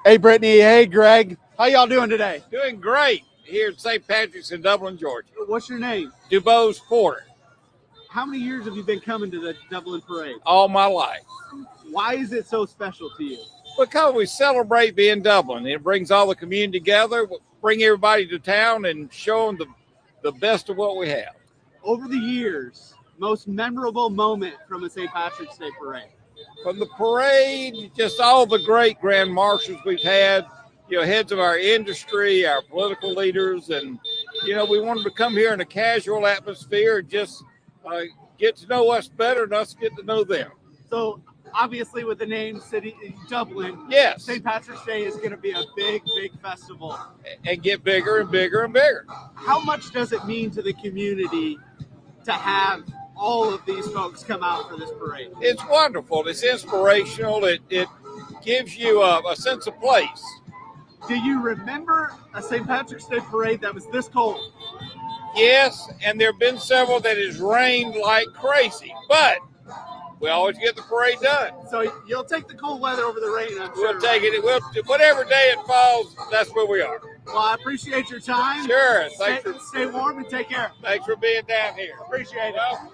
Hey, Brittany. Hey, Greg. How y'all doing today? Doing great here at St. Patrick's in Dublin, Georgia. What's your name? DuBose Porter, How many years have you been coming to the Dublin Parade? all my life. Why is it so special to you? Because we celebrate being Dublin. It brings all the community together, bring everybody to town, and show them the best of what we have. Over the years, most memorable moment from a St. Patrick's Day parade? From the parade, just all the great grand marshals we've had, heads of our industry, our political leaders, and, we wanted to come here in a casual atmosphere and just get to know us better and us get to know them. So, obviously, with the name City Dublin, Yes, St. Patrick's Day is going to be a big, big festival. and get bigger and bigger and bigger. How much does it mean to the community to have all of these folks come out for this parade? It's wonderful. It's inspirational. It gives you a sense of place. Do you remember a St. Patrick's Day parade that was this cold? Yes, and there have been several that has rained like crazy, but we always get the parade done. So you'll take the cold weather over the rain, I'm sure. We'll take it. Whatever day it falls, that's where we are. Well, I appreciate your time. Sure. Stay warm and take care. Thanks for being down here. Appreciate it. Well,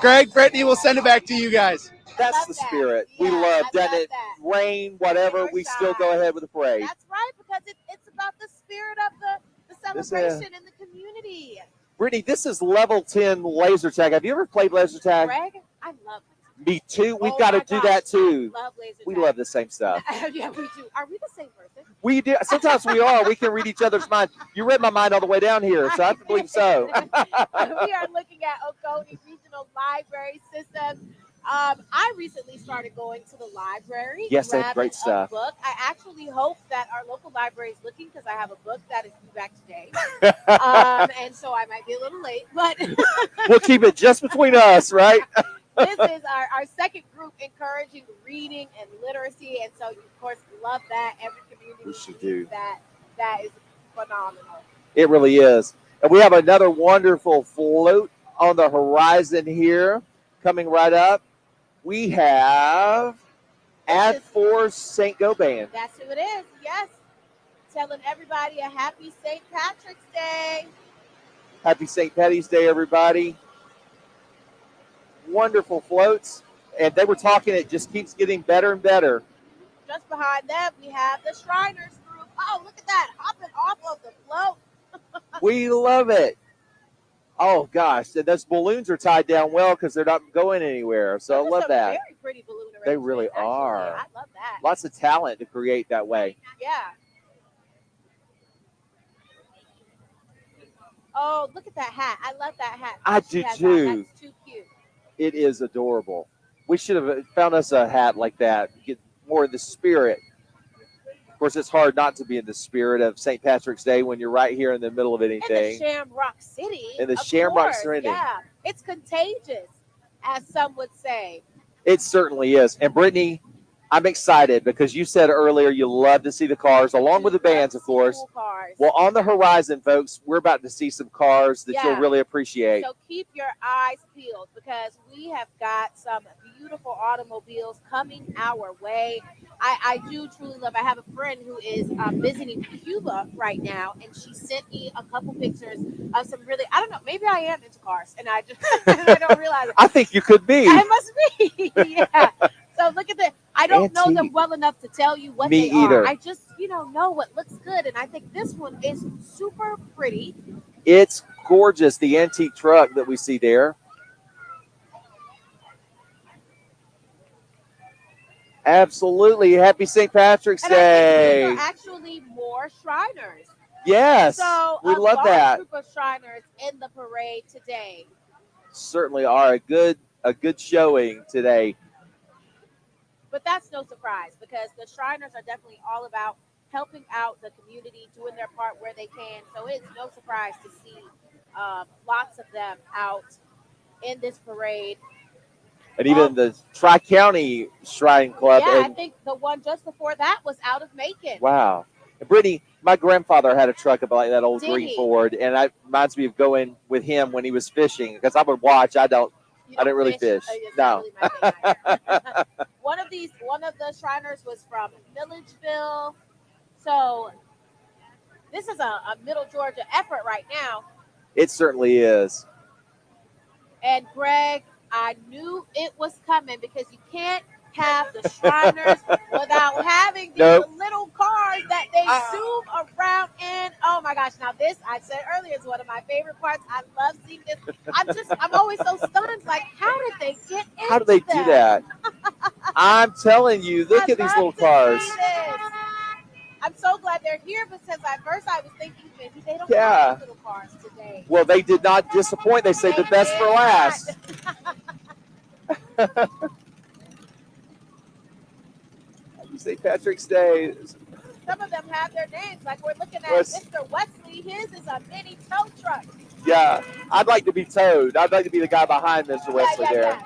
Greg, Brittany, we'll send it back to you guys. That's Love the that. spirit. Yeah, We love, I doesn't love it? that. Rain, whatever, Rain or we still shine. go ahead with the parade. That's right, because it's about the spirit of the This is- celebration in the community. Brittany, this is level 10 laser tag. Have you ever played laser tag? Greg, I love Me too. We've Oh got to my do gosh, that too. I love laser We tag. love the same stuff. Yeah, we do. Are we the same person? We do. Sometimes we are. We can read each other's mind. You read my mind all the way down here, so I have to believe so. We are looking at Oconee Regional Library System. I recently started going to the library, Yes, they have grabbing great stuff. a book. I actually hope that our local library is looking because I have a book that is due back today. And so I might be a little late, but We'll keep it just between us, right? this is our second group encouraging reading and literacy. And so, you, of course, love that. Every community We should needs do. that. That is phenomenal. It really is. And we have another wonderful float on the horizon here coming right up. We have Ad This is- for St. Gobain. That's who it is. Yes. Telling everybody a happy St. Patrick's Day. Happy St. Patty's Day, everybody. Wonderful floats. And they were talking, it just keeps getting better and better. Just behind them, we have the Shriners group. Oh, look at that. Hopping off of the float. We love it. Oh, gosh. And those balloons are tied down well because they're not going anywhere. So I Those are love some that. Very pretty balloon arrangements. They really actually. are. I love that. Lots of talent to create that way. Yeah. Oh, look at that hat. I love that hat. I She do has on. too. That's too cute. It is adorable. We should have found us a hat like that. Get more in the spirit. Of course, it's hard not to be in the spirit of St. Patrick's Day when you're right here in the middle of In the anything. Shamrock City. In the of Shamrock course, City. Yeah. It's contagious, as some would say. It certainly is. And Brittany, I'm excited because you said earlier you love to see the cars, along with the bands, of course. Cool cars. Well, on the horizon, folks, we're about to see some cars that you'll Yeah. really appreciate. So keep your eyes peeled because we have got some beautiful automobiles coming our way. I do truly love. I have a friend who is visiting Cuba right now, and she sent me a couple pictures of some really. I don't know. Maybe I am into cars, and I just I don't realize it. I think you could be. I must be. Yeah. So look at the. I don't know them Antique. well enough to tell you what Me they either. are. I just know what looks good, and I think this one is super pretty. It's gorgeous, the antique truck that we see there. Absolutely. Happy St. Patrick's And I think Day. these are actually more Shriners. Yes. So We a love large that. group of Shriners in the parade today. Certainly are a good showing today. But that's no surprise because the Shriners are definitely all about helping out the community, doing their part where they can. So it's no surprise to see lots of them out in this parade. And even the Tri-County Shrine Club. Yeah, I And think the one just before that was out of Macon. wow. And Brittany, my grandfather had a truck about like that old Did green he? Ford, and that reminds me of going with him when he was fishing because I would watch. I didn't really fish. It's No. not really my thing either. one of the Shriners was from Milledgeville. So this is a Middle Georgia effort right now. It certainly is. And Greg, I knew it was coming because you can't have the Shriners without having these Nope. little cars that they zoom around in. Oh my gosh. Now this, I said earlier, is one of my favorite parts. I love seeing this. I'm always so stunned. Like, how did they get into How do they do them? that? I'm telling you, look I at these love little to cars. see this. I'm so glad they're here because at first I was thinking maybe they don't Yeah. have little cars today. Well, they did not disappoint. They saved the They best did for not. last. Happy St. Patrick's Day. Some of them have their names. Like we're looking at Wes- Mr. Wesley. His is a mini tow truck. Yeah, I'd like to be towed. I'd like to be the guy behind Mr. Wesley there.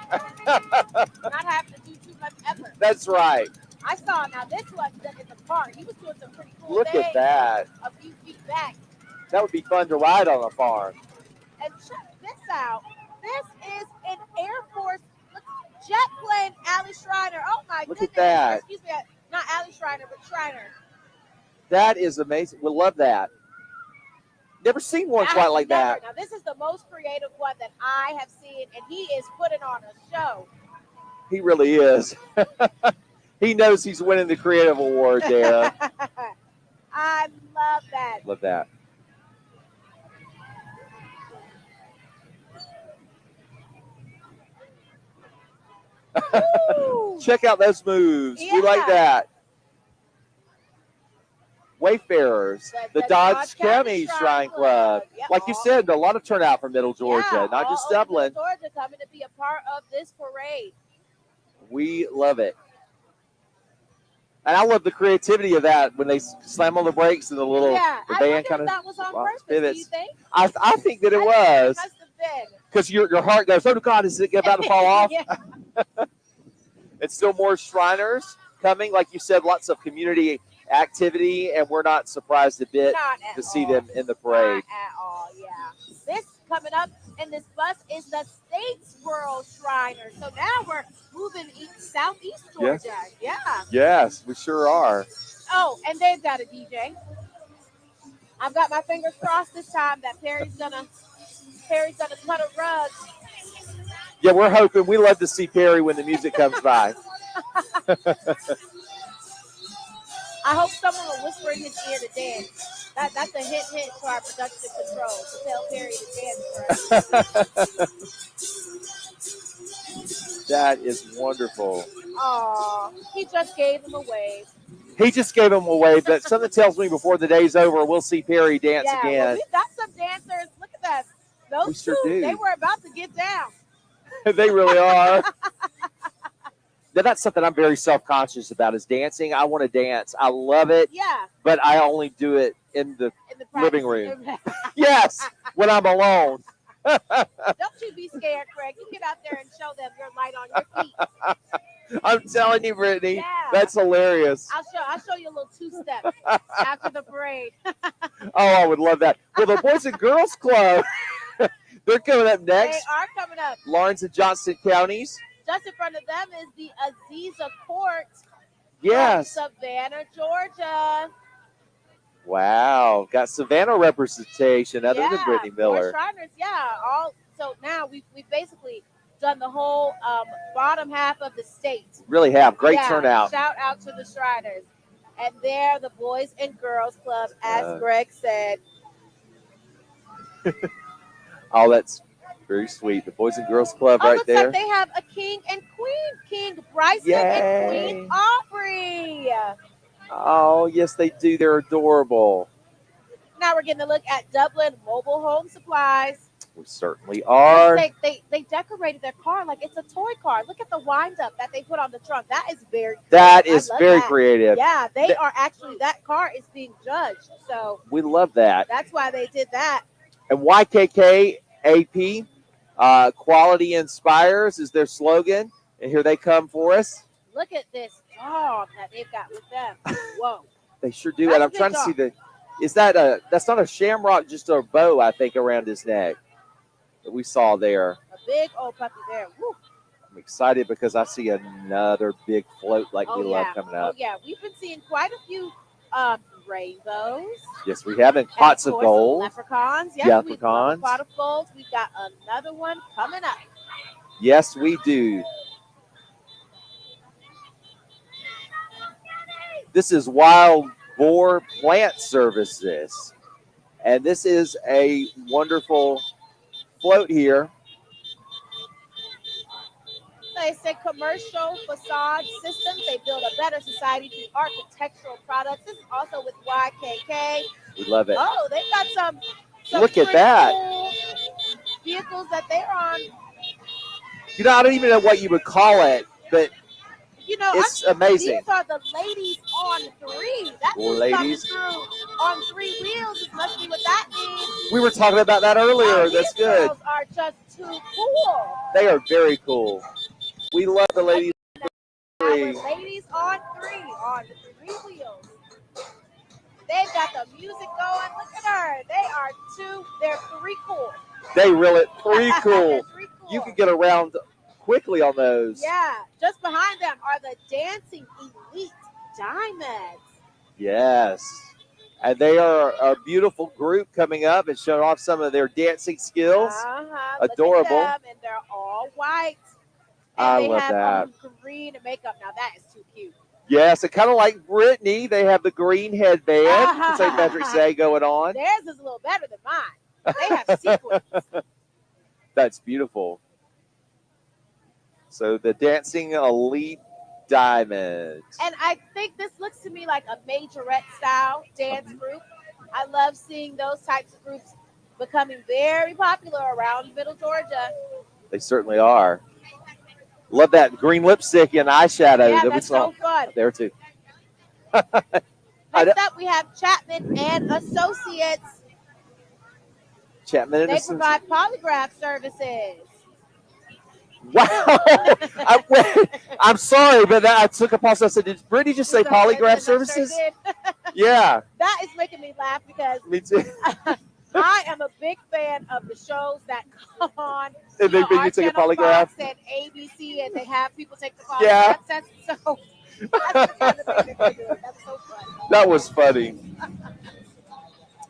Not having to do too much effort. That's right. I saw now this one in the park. He was doing some pretty cool Look things at that. a few feet back. That would be fun to ride on a farm. And check this out. This is an Air Force jet plane, Allie Schreiner. Oh my Look goodness. at that. Excuse me, not Allie Schreiner, but Schreiner. That is amazing. We love that. Never seen one quite Actually, like never. that. Now this is the most creative one that I have seen, and he is putting on a show. He really is. He knows he's winning the creative award there. I love that. Love that. Woo! Check out those moves. We like Yeah. that. Wayfarers, the The Dodge County Shrine Club. Yeah, Like you said, a lot of turnout from Middle Georgia, yeah, not just all over Dublin. Georgia coming to be a part of this parade. We love it. And I love the creativity of that when they slam on the brakes and the little Yeah, the I band wonder kind if of that was on purpose. Do you pivots. think? I think that it I think was It must have been. because your heart goes, oh God, is it about to fall off? Yeah. It's still more Shriners coming, like you said, lots of community activity, and we're not surprised a bit Not at to see all. them in the parade. Not at all, yeah. This coming up in this bus is the Statesboro Shriners. So now we're moving southeast Georgia. Yeah. Yes, we sure are. Oh, and they've got a DJ. I've got my fingers crossed this time that Perry's gonna cut a rug. Yeah, we're hoping. We love to see Perry when the music comes by. I hope someone will whisper in his ear to dance. That's a hint to our production control to tell Perry to dance for us. That is wonderful. Aw, he just gave him a wave. He just gave him away, but something tells me before the day's over, we'll see Perry dance Yeah, again. well, we've got some dancers. Look at that. Those We sure two, do. they were about to get down. They really are. Now, that's something I'm very self-conscious about is dancing. I want to dance. I love it, Yeah, but I only do it in the in the living practice. room. Yes, when I'm alone. Don't you be scared, Craig. You get out there and show them your light on your feet. I'm telling you, Brittany, Yeah. that's hilarious. I'll show you a little two-step after the parade. Oh, I would love that. Well, the Boys and Girls Club, they're coming up They next. are coming up. Lawrence and Johnston counties. Just in front of them is the Aziza Court Yes. from Savannah, Georgia. Wow. Got Savannah representation other than Brittany more Miller. Shriners, so now we've basically done the whole bottom half of the state. Really have. Great Yeah, turnout. Shout out to the Shriners. And they're the Boys and Girls Club, as Greg said. Oh, that's very sweet. The Boys and Girls Club right looks there. like they have a king and queen. King Bryson Yay. and Queen Aubrey. Oh, yes, they do. They're adorable. Now we're getting a look at Dublin Mobile Home Supplies. We certainly are. They decorated their car like it's a toy car. Look at the wind up that they put on the trunk. That is very cool. That I is love very that. creative. Yeah, they are actually, that car is being judged. So We love that. that's why they did that. And YKK AP, quality inspires is their slogan. And here they come for us. Look at this dog that they've got with them. Whoa. They sure do. That's And a I'm big trying to dog. see that's not a shamrock, just a bow, I think, around his neck that we saw there. A big old puppy there. Woo. I'm excited because I see another big float like we love coming Oh up. yeah, we've been seeing quite a few rainbows. Yes, we have in And pots of course, gold. Leprechauns. Yes, Yeah, we love leprechauns. a pot of gold. We've got another one coming up. Yes, we do. This is Wild Boar Plant Services. And this is a wonderful float here. They say commercial facade systems. They build a better society through architectural products. This is also with YKK. We love it. Oh, they've got some Look at pretty that. cool vehicles that they're on. You know, I don't even know what you would call it, but You know, it's amazing. these are the ladies on three. That's who's Ladies. coming through on three wheels. Must be what that means. We were talking about that earlier. These That's good. girls are just too cool. They are very cool. We love the ladies. Our Three. ladies on three wheels. They've got the music going. Look at her. They're three cool. They really pretty They're cool. three cool. You can get around quickly on those. Yeah, just behind them are the Dancing Elite Diamonds. Yes. And they are a beautiful group coming up and showing off some of their dancing skills. Look Adorable. at them, and they're all white. And I they love have that. green makeup. Now that is too cute. Yes, and kind of like Brittany, they have the green headband, St. Patrick's Day going on. Theirs is a little better than mine. They have sequins. That's beautiful. So the Dancing Elite Diamond. And I think this looks to me like a majorette style dance group. I love seeing those types of groups becoming very popular around Middle Georgia. They certainly are. Love that green lipstick and eyeshadow Yeah, that we that's saw so fun. there too. Next up, we have Chapman and Associates. Chapman and They Associates. provide polygraph services. Wow. I'm sorry, but I took a pause. I said, did Brittany just say polygraph services? Sure did. Yeah. That is making me laugh because Me too. I am a big fan of the shows that come on. And they make you take a polygraph? Fox and ABC, and they have people take the polygraph Yeah. test. So that's the kind of thing that they're doing. That's so fun. That was funny.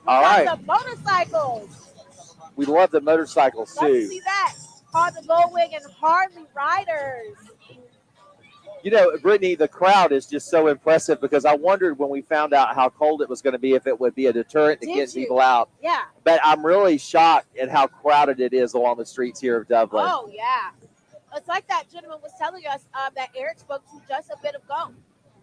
All right. The motorcycles. We love the motorcycles Love to too. see that. Honda Goldwing and Harley Riders. You know, Brittany, the crowd is just so impressive because I wondered when we found out how cold it was going to be if it would be a deterrent to Did get you? people out. Yeah. But I'm really shocked at how crowded it is along the streets here of Dublin. Oh, yeah. It's like that gentleman was telling us that Eric spoke to just a bit ago.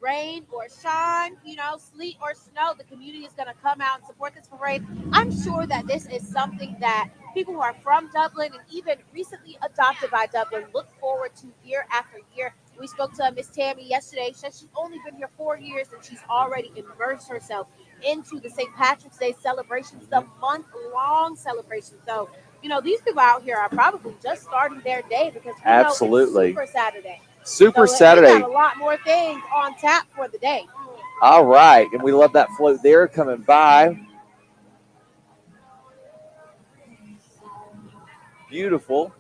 Rain or shine, sleet or snow, the community is going to come out and support this parade. I'm sure that this is something that people who are from Dublin and even recently adopted by Dublin look forward to year after year. We spoke to Miss Tammy yesterday. She said she's only been here 4 years and she's already immersed herself into the St. Patrick's Day celebrations, the month-long celebration. So, these people out here are probably just starting their day because Absolutely. Know it's Super Saturday. Super So Saturday. We got a lot more things on tap for the day. All right. And we love that float there coming by. Beautiful.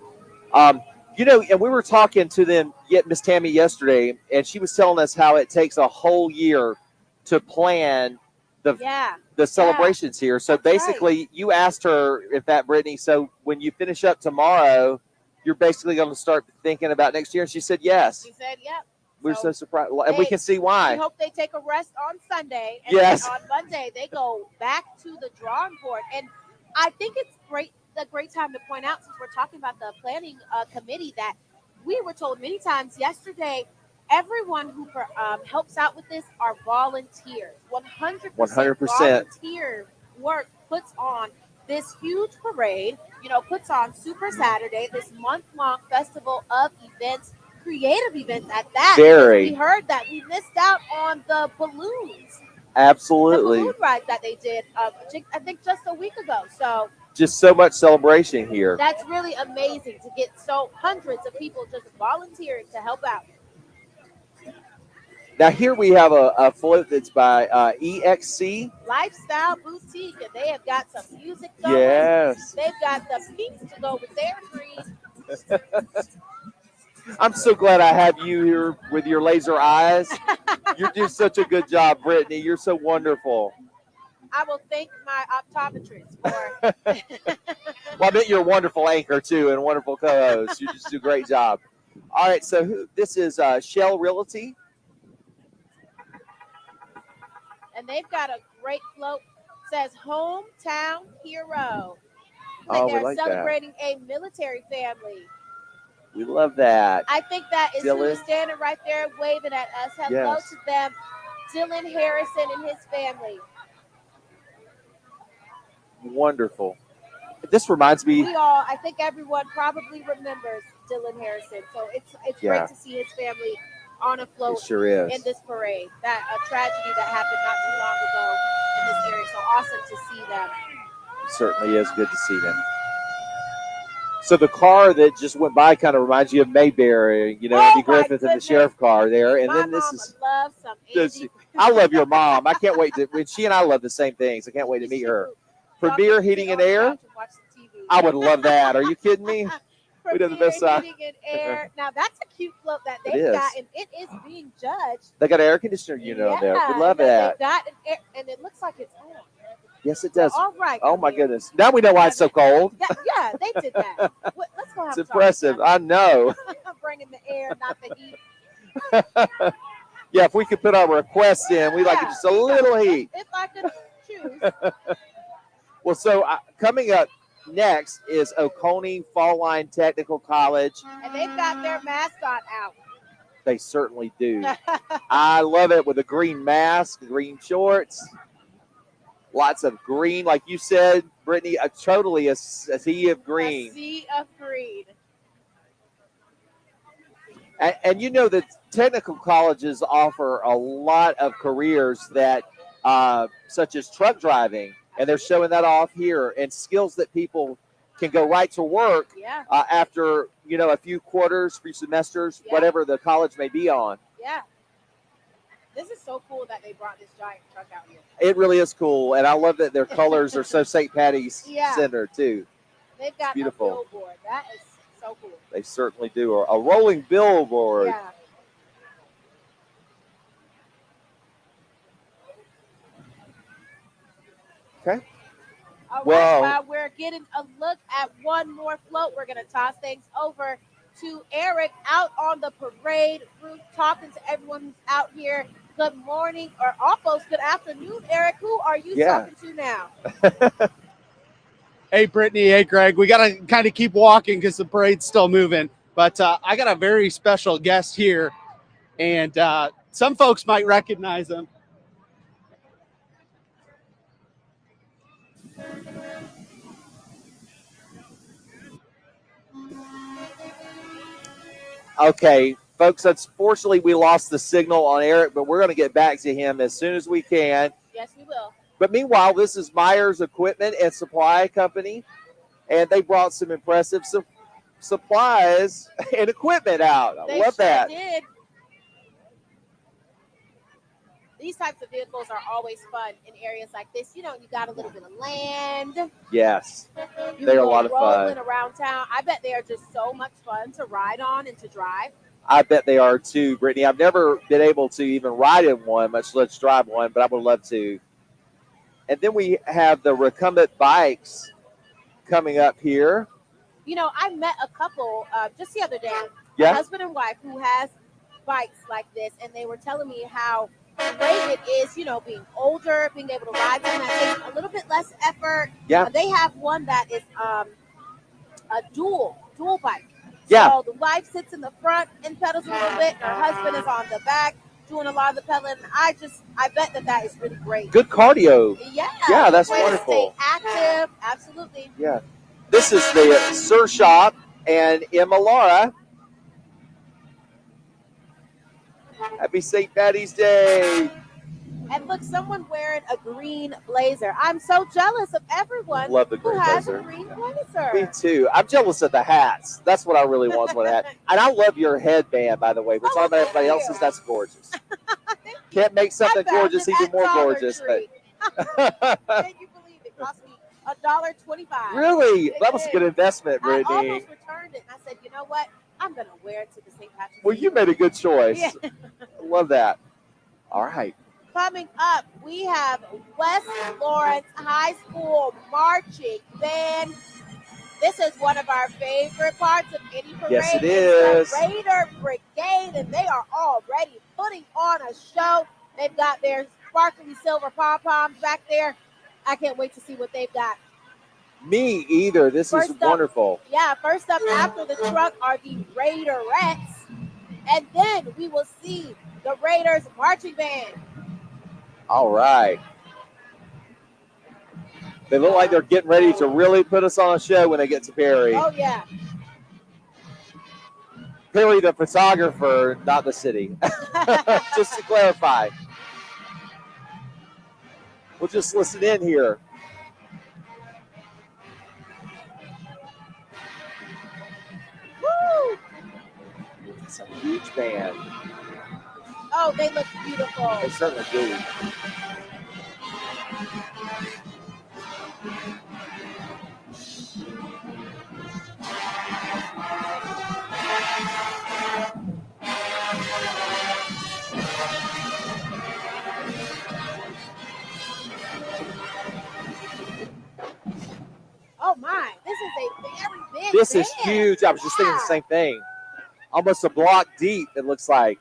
And we were talking to them, Miss Tammy yesterday, and she was telling us how it takes a whole year to plan the celebrations here. So That's basically, you asked her if that, Brittany, so when you finish up tomorrow, you're basically going to start thinking about next year. And she said yes. She said, yep. We're so surprised. And we can see why. We hope they take a rest on Sunday. And yes. then on Monday, they go back to the drawing board. And I think it's a great time to point out, since we're talking about the planning committee, that we were told many times yesterday, everyone who helps out with this are volunteers. 100% volunteer work puts on this huge parade, puts on Super Saturday, this month-long festival of events, creative events at that. Very. We heard that we missed out on the balloons. Absolutely. The balloon ride that they did, I think just a week ago. So just so much celebration here. That's really amazing to get hundreds of people just volunteering to help out. Now here we have a float that's by EXC Lifestyle Boutique, and they have got some music going. Yes. They've got the pinks to go with their green. I'm so glad I have you here with your laser eyes. You do such a good job, Brittany. You're so wonderful. I will thank my optometrist for. Well, I bet you're a wonderful anchor too, and a wonderful co-host. You just do a great job. All right, so this is Shell Realty. And they've got a great float. It says Hometown Hero. We They're celebrating a military family. We love that. I think that is Dylan. who is standing right there waving at us. Hello to them, Dylan Harrison and his family. Wonderful. This reminds me. I think everyone probably remembers Dylan Harrison. So it's great to see his family on a float in this parade. That a tragedy that happened not too long ago in this area. So awesome to see them. It certainly is good to see them. So the car that just went by kind of reminds you of Mayberry, Andy Griffith and the sheriff car there. And then this is. Love some Andy. I love your mom. I can't wait to. She and I love the same things. I can't wait to meet her. Premier Heating and Air. I would love that. Are you kidding me? We did the best side. Heating and Air. Now that's a cute float that they've got, and it is being judged. They got an air conditioner unit on there. We love that. They've got an air, and it looks like it's on. Yes, it does. All right. Oh my goodness! Now we know why it's so cold. Yeah, they did that. Let's go have It's impressive. I know. Bringing the air, not the heat. Yeah, if we could put our requests in, we'd like just a little heat. If I could choose. Well, so coming up next is Oconee Fall Line Technical College. And they've got their mascot out. They certainly do. I love it with a green mask, green shorts, lots of green, like you said, Brittany. Totally a sea of green. A sea of green. And you know that technical colleges offer a lot of careers that, such as truck driving, and they're showing that off here, and skills that people can go right to work Yeah. After a few quarters, few semesters, Yeah. whatever the college may be on. Yeah. This is so cool that they brought this giant truck out here. It really is cool, and I love that their colors are so St. Patty's Yeah. centered too. They've got beautiful. a billboard. That is so cool. They certainly do. A rolling billboard. Yeah. Okay. All right, Well- while we're getting a look at one more float, we're going to toss things over to Eric out on the parade route, talking to everyone who's out here. Good morning, or almost good afternoon, Eric. Who are you Yeah. talking to now? Hey, Brittany. Hey, Greg. We got to kind of keep walking because the parade's still moving. But I got a very special guest here, and some folks might recognize him. Okay, folks, unfortunately we lost the signal on Eric, but we're going to get back to him as soon as we can. Yes, we will. But meanwhile, this is Myers Equipment and Supply Company, and they brought some impressive supplies and equipment out. I They love sure that. did. These types of vehicles are always fun in areas like this. You got a little bit of land. Yes, You they're a go lot of rolling fun. around town. I bet they are just so much fun to ride on and to drive. I bet they are too, Brittany. I've never been able to even ride in one, much less drive one, but I would love to. And then we have the recumbent bikes coming up here. I met a couple just the other day, Yeah. a husband and wife who has bikes like this, and they were telling me how great it is, being older, being able to ride something that takes a little bit less effort. Yeah. They have one that is a dual bike. Yeah. So the wife sits in the front and pedals a little bit, and her husband is on the back doing a lot of the pedaling. I bet that is really great. Good cardio. Yeah. Yeah, that's Way to wonderful. Stay active. Absolutely. Yeah. This is the Sir Shop and Emma Laura. Happy St. Patty's Day. And look, someone wearing a green blazer. I'm so jealous of everyone Love the who green has blazer. a green blazer. Me too. I'm jealous of the hats. That's what I really want is what a hat. And I love your headband, by the way. We're talking about everybody thank else's. you. That's gorgeous. Can't make something I found gorgeous it even at more Dollar gorgeous. Tree. But Can you believe it cost me $1.25? really, It that was a did. good investment, I Brittany. almost returned it, and I said, you know what? I'm going to wear it to the St. Patrick's Well, Day you made a good choice. Yeah. Love that. All right. Coming up, we have West Lawrence High School marching band. This is one of our favorite parts of any parade. Yes, it It's is. the Raider Brigade, and they are already putting on a show. They've got their sparkly silver pom-poms back there. I can't wait to see what they've got. Me either. This First is up- wonderful. Yeah, first up after the truck are the Raiderettes, and then we will see the Raiders marching band. All right. They look like they're getting ready to really put us on a show when they get to Perry. Oh, yeah. Perry, the photographer, not the city. Just to clarify. We'll just listen in here. Woo! It's a huge band. Oh, they look beautiful. They certainly do. Oh, my. This is a very big This is band. huge. I was just thinking the same thing. Almost a block deep, it looks like.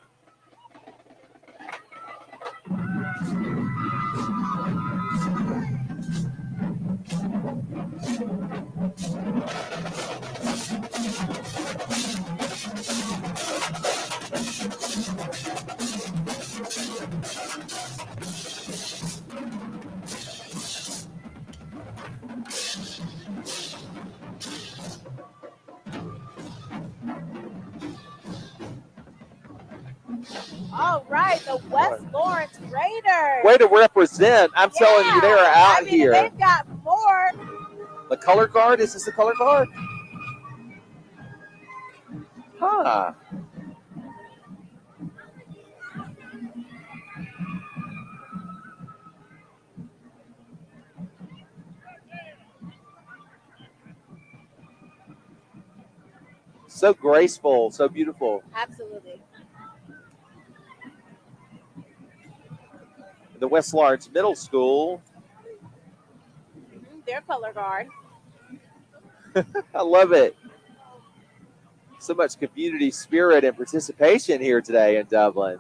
All right, the West Lawrence Raiders. Way to represent. I'm telling you, they are out I mean, here. They've got more. The color guard? Is this the color guard? Huh. So graceful, so beautiful. Absolutely. The West Lawrence Middle School. Their color guard. I love it. So much community spirit and participation here today in Dublin.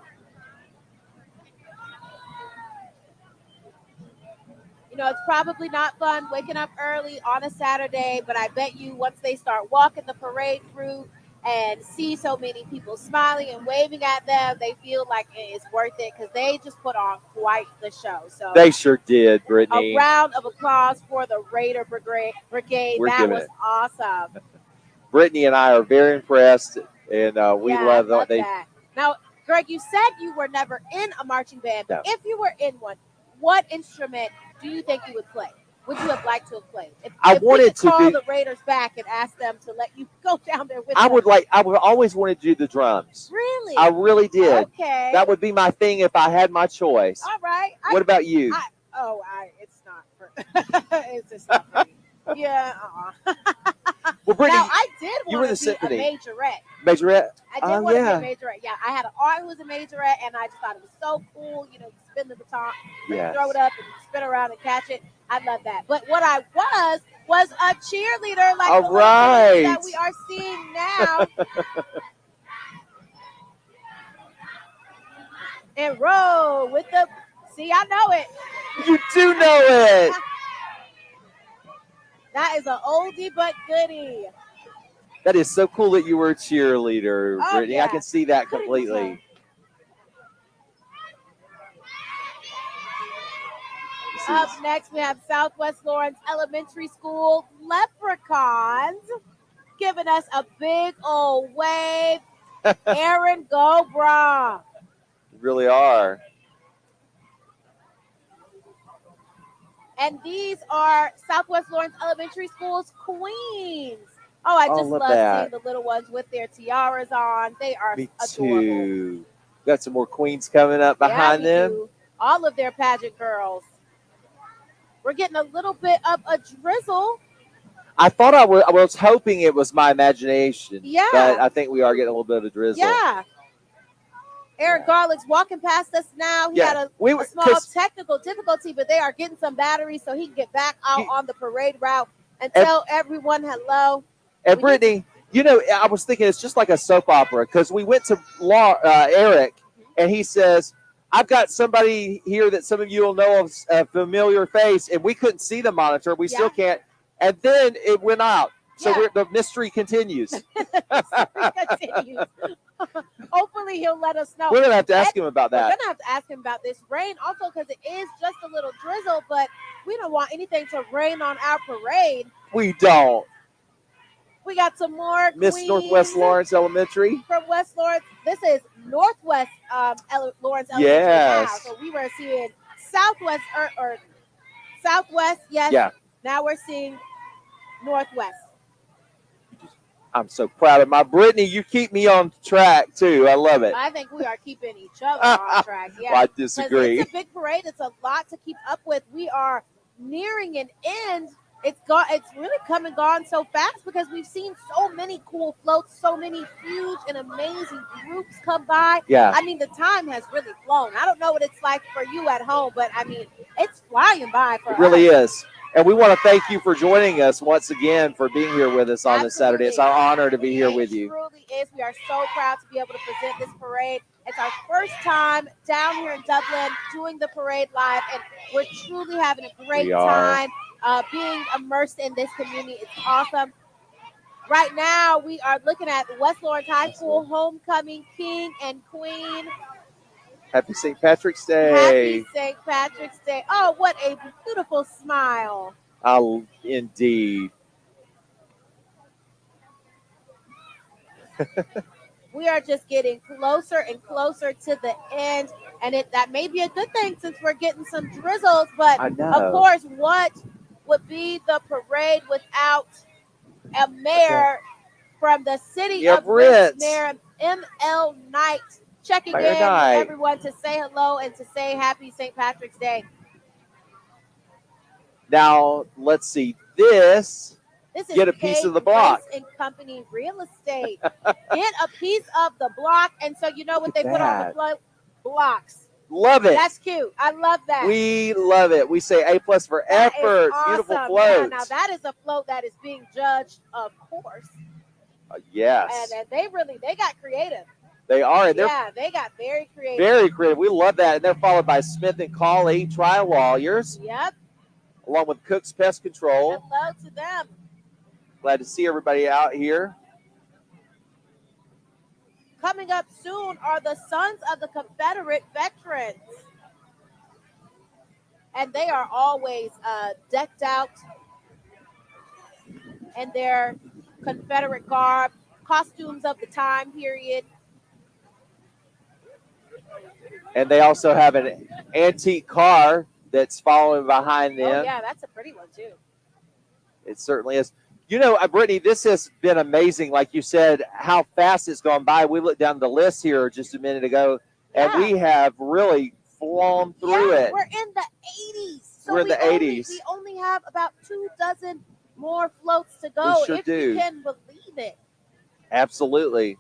You know, it's probably not fun waking up early on a Saturday, but I bet you once they start walking the parade through and see so many people smiling and waving at them, they feel like it is worth it because they just put on quite the show. So They sure did, Brittany. a round of applause for the Raider Brigade. We're That giving was it. awesome. Brittany and I are very impressed, and we Yeah, love I love they. that. Now, Greg, you said you were never in a marching band, but No. if you were in one, what instrument do you think you would play? Would you have liked to have played? If I we wanted could to call be- the Raiders back and ask them to let you go down there with I them. would always wanted to do the drums. Really? I really did. Okay. That would be my thing if I had my choice. All right. What about you? It's not for it's just not for me. Yeah, Well, Brittany, Now, I did you were want the to be symphony. a majorette. Majorette. I did Oh, want yeah. to be a majorette. Yeah, I had an aunt who was a majorette, and I just thought it was so cool. You know, spin the baton, Yes. throw it up, and spin around and catch it. I love that. But what I was a cheerleader, like All the little right. that we are seeing now. And roll with the. See, I know it. You do know it. That is an oldie but goodie. That is so cool that you were a cheerleader, Oh, Brittany. yeah. I can see that Couldn't completely. Up next, we have Southwest Lawrence Elementary School Leprechauns giving us a big old wave. Aaron, go, brah. You really are. And these are Southwest Lawrence Elementary School's queens. Oh, I just love love that. seeing the little ones with their tiaras on. They are Me adorable. too. Got some more queens coming up Yeah, behind we them. do. All of their pageant girls. We're getting a little bit of a drizzle. I thought I was hoping it was my imagination. Yeah. But I think we are getting a little bit of a drizzle. Yeah. Eric Garlick's walking past us now. He had a small technical difficulty, but they are getting some batteries so he can get back out on the parade route and tell everyone hello. And Brittany, you know, I was thinking it's just like a soap opera because we went to Eric and he says, I've got somebody here that some of you will know of, a familiar face, and we couldn't see the monitor. We still can't. And then it went out. So the mystery continues. Continues. Hopefully he'll let us know. We're going to have to ask him about that. We're going to have to ask him about this rain also because it is just a little drizzle, but we don't want anything to rain on our parade. We don't. We got some more Miss queens Northwest Lawrence Elementary. from West Lawrence. This is Northwest Lawrence Elementary Yes. now. So we were seeing Southwest or Southwest, yes. Yeah. Now we're seeing Northwest. I'm so proud of my Brittany. You keep me on track too. I love it. I think we are keeping each other on track. Yeah. Well, I 'Cause disagree. It's a big parade. It's a lot to keep up with. We are nearing an end. It's really come and gone so fast because we've seen so many cool floats, so many huge and amazing groups come by. Yeah. I mean, the time has really flown. I don't know what it's like for you at home, but I mean, it's flying by for It really us. is. And we want to thank you for joining us once again, for being here with us on this Saturday. It's our honor to be here with you. It truly is. We are so proud to be able to present this parade. It's our first time down here in Dublin doing the parade live, and we're truly having a great We are. time being immersed in this community. It's awesome. Right now, we are looking at West Lawrence High School homecoming king and queen. Happy St. Patrick's Day. Happy St. Patrick's Day. Oh, what a beautiful smile. Oh, indeed. We are just getting closer and closer to the end. And that may be a good thing since we're getting some drizzles. But I know. of course, what would be the parade without a mayor from the city Yep, of Ritz, Ritz. Mayor M.L. Knight, checking Mayor in Knight. with everyone to say hello and to say happy St. Patrick's Day. Now, let's see. This This is Get a piece of the block. Place and Company Real Estate. Get a piece of the block. And so you know what they put on the blocks. Love it. That's cute. I love that. We love it. We say A+ for That is effort. awesome. Beautiful Yeah, float. now that is a float that is being judged, of course. Yes, And they got creative. they are. And they're Yeah, they got very creative. very creative. We love that. And they're followed by Smith & Colley Trial Lawyers, Yep. along with Cook's Pest Control. Hello to them. Glad to see everybody out here. Coming up soon are the Sons of the Confederate Veterans. And they are always decked out in their Confederate garb, costumes of the time period. And they also have an antique car that's following behind them. Oh, yeah, that's a pretty one, too. It certainly is. You know, Brittany, this has been amazing. Like you said, how fast it's gone by. We looked down the list here just a minute ago, and we have really flown through it. We're in the 80s. So we're in the 80s. We only have about 24 more floats to go. We sure if do. you can believe it. Absolutely.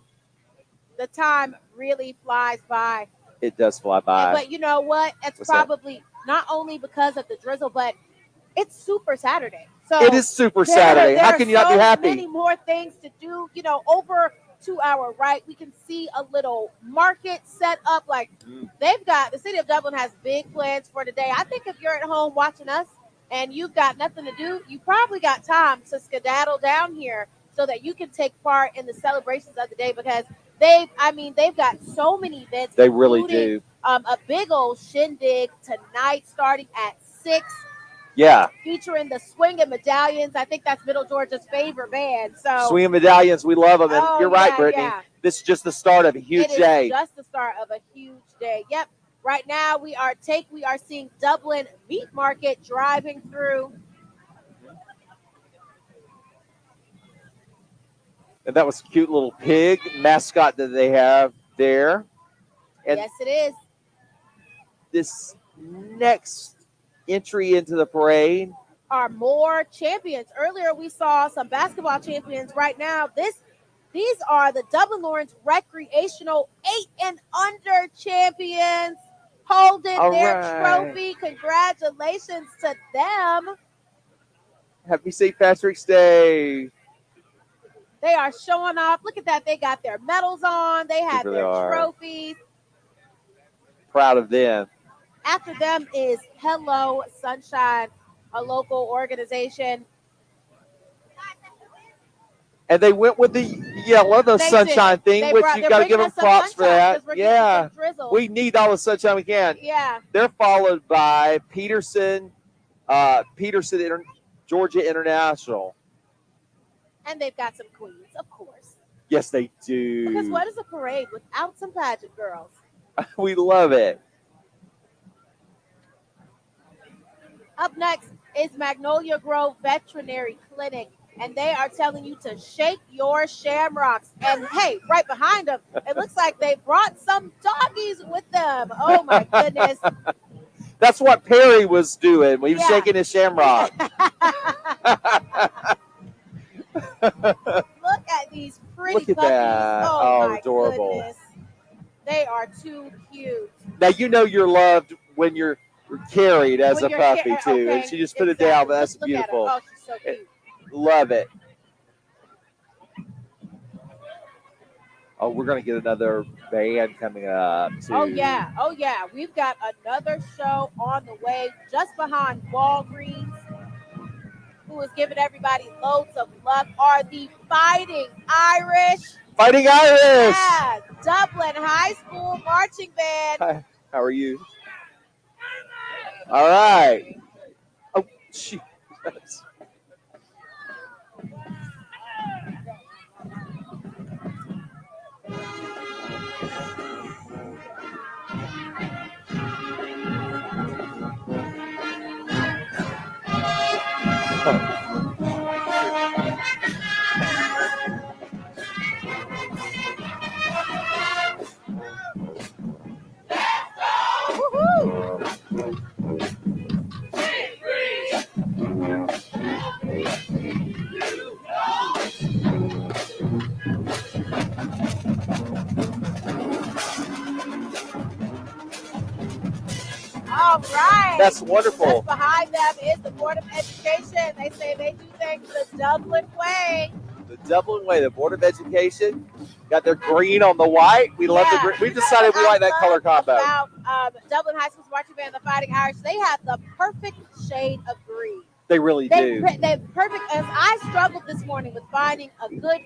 The time really flies by. It does fly by. But you know what? It's probably not only because of the drizzle, but it's Super Saturday. So it is Super Saturday. How can you not be happy? Many more things to do. You know, over to our right, we can see a little market set up. Like they've got, the city of Dublin has big plans for today. I think if you're at home watching us and you've got nothing to do, you probably got time to skedaddle down here so that you can take part in the celebrations of the day, because they've got so many events. They really do. A big old shindig tonight starting at 6. Yeah. Featuring the Swing and Medallions. I think that's Middle Georgia's favorite band. So Swing and Medallions, we love them. And you're right, Brittany. Yeah. This is just the start of a huge day. It is just the start of a huge day. Yep. Right now we are seeing Dublin Meat Market driving through. And that was a cute little pig mascot that they have there. And yes, it is. This next entry into the parade are more champions. Earlier we saw some basketball champions. Right now, these are the Dublin Lawrence recreational 8 and under champions holding their trophy. Congratulations to them. Happy St. Patrick's Day. They are showing off. Look at that. They got their medals on. They have their trophies. Proud of them. After them is Hello Sunshine, a local organization. And they went with the yellow, sunshine thing, which you got to give them props for that. Yeah. We need all the sunshine we can. Yeah. They're followed by Peterson, Georgia International. And they've got some queens, of course. Yes, they do. Because what is a parade without some pageant girls? We love it. Up next is Magnolia Grove Veterinary Clinic, and they are telling you to shake your shamrocks. And hey, right behind them, it looks like they brought some doggies with them. Oh my goodness. That's what Perry was doing when he was shaking his shamrock. Look at these pretty puppies. That. Oh my adorable. Goodness. They are too cute. Now you know you're loved when you're carried as a puppy too. Okay, and she just put it down, but that's beautiful. Oh, she's so cute. Love it. Oh, we're gonna get another band coming up too. Oh yeah. We've got another show on the way just behind Walgreens. Who is giving everybody loads of love are the Fighting Irish. Fighting Irish. Yeah, Dublin High School Marching Band. How are you? All right. Oh, shoot. All right. That's wonderful. Just behind them is the Board of Education. They say they do things the Dublin way. The Dublin way, the Board of Education, got their green on the white. We love the Yeah. green. We decided we like that color combo. About Dublin High School's marching band, the Fighting Irish, they have the perfect shade of green. They really do. They perfect. As I struggled this morning with finding a good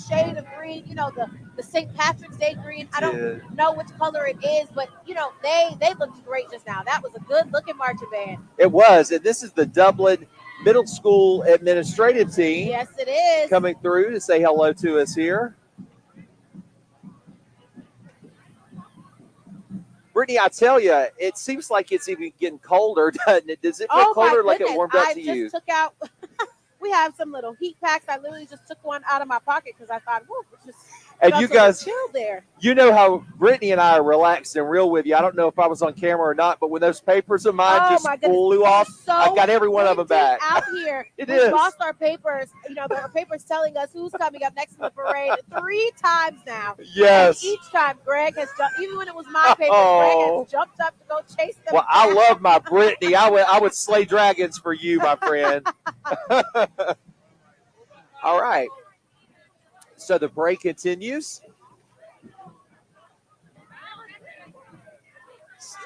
shade of green. You know, the St. Patrick's Day green. I don't know which color it is, but you know they looked great just now. That was a good looking marching band. It was, and this is the Dublin Middle School administrative team. Yes, it is coming through to say hello to us here. Brittany, I tell you, it seems like it's even getting colder, doesn't it? Does it feel colder like it warmed up to you? I just took out. We have some little heat packs. I literally just took one out of my pocket because I thought, whoa, it's just. And you guys, chill there. You know how Brittany and I are relaxed and real with you. I don't know if I was on camera or not, but when those papers of mine just flew off, so I got every one of them back. Out here, we lost our papers. You know, there are papers telling us who's coming up next in the parade 3 times now. Yes. And each time, Greg has jumped. Even when it was my papers, Greg has jumped up to go chase them. Well, I love my Brittany. I would slay dragons for you, my friend. All right. So the parade continues.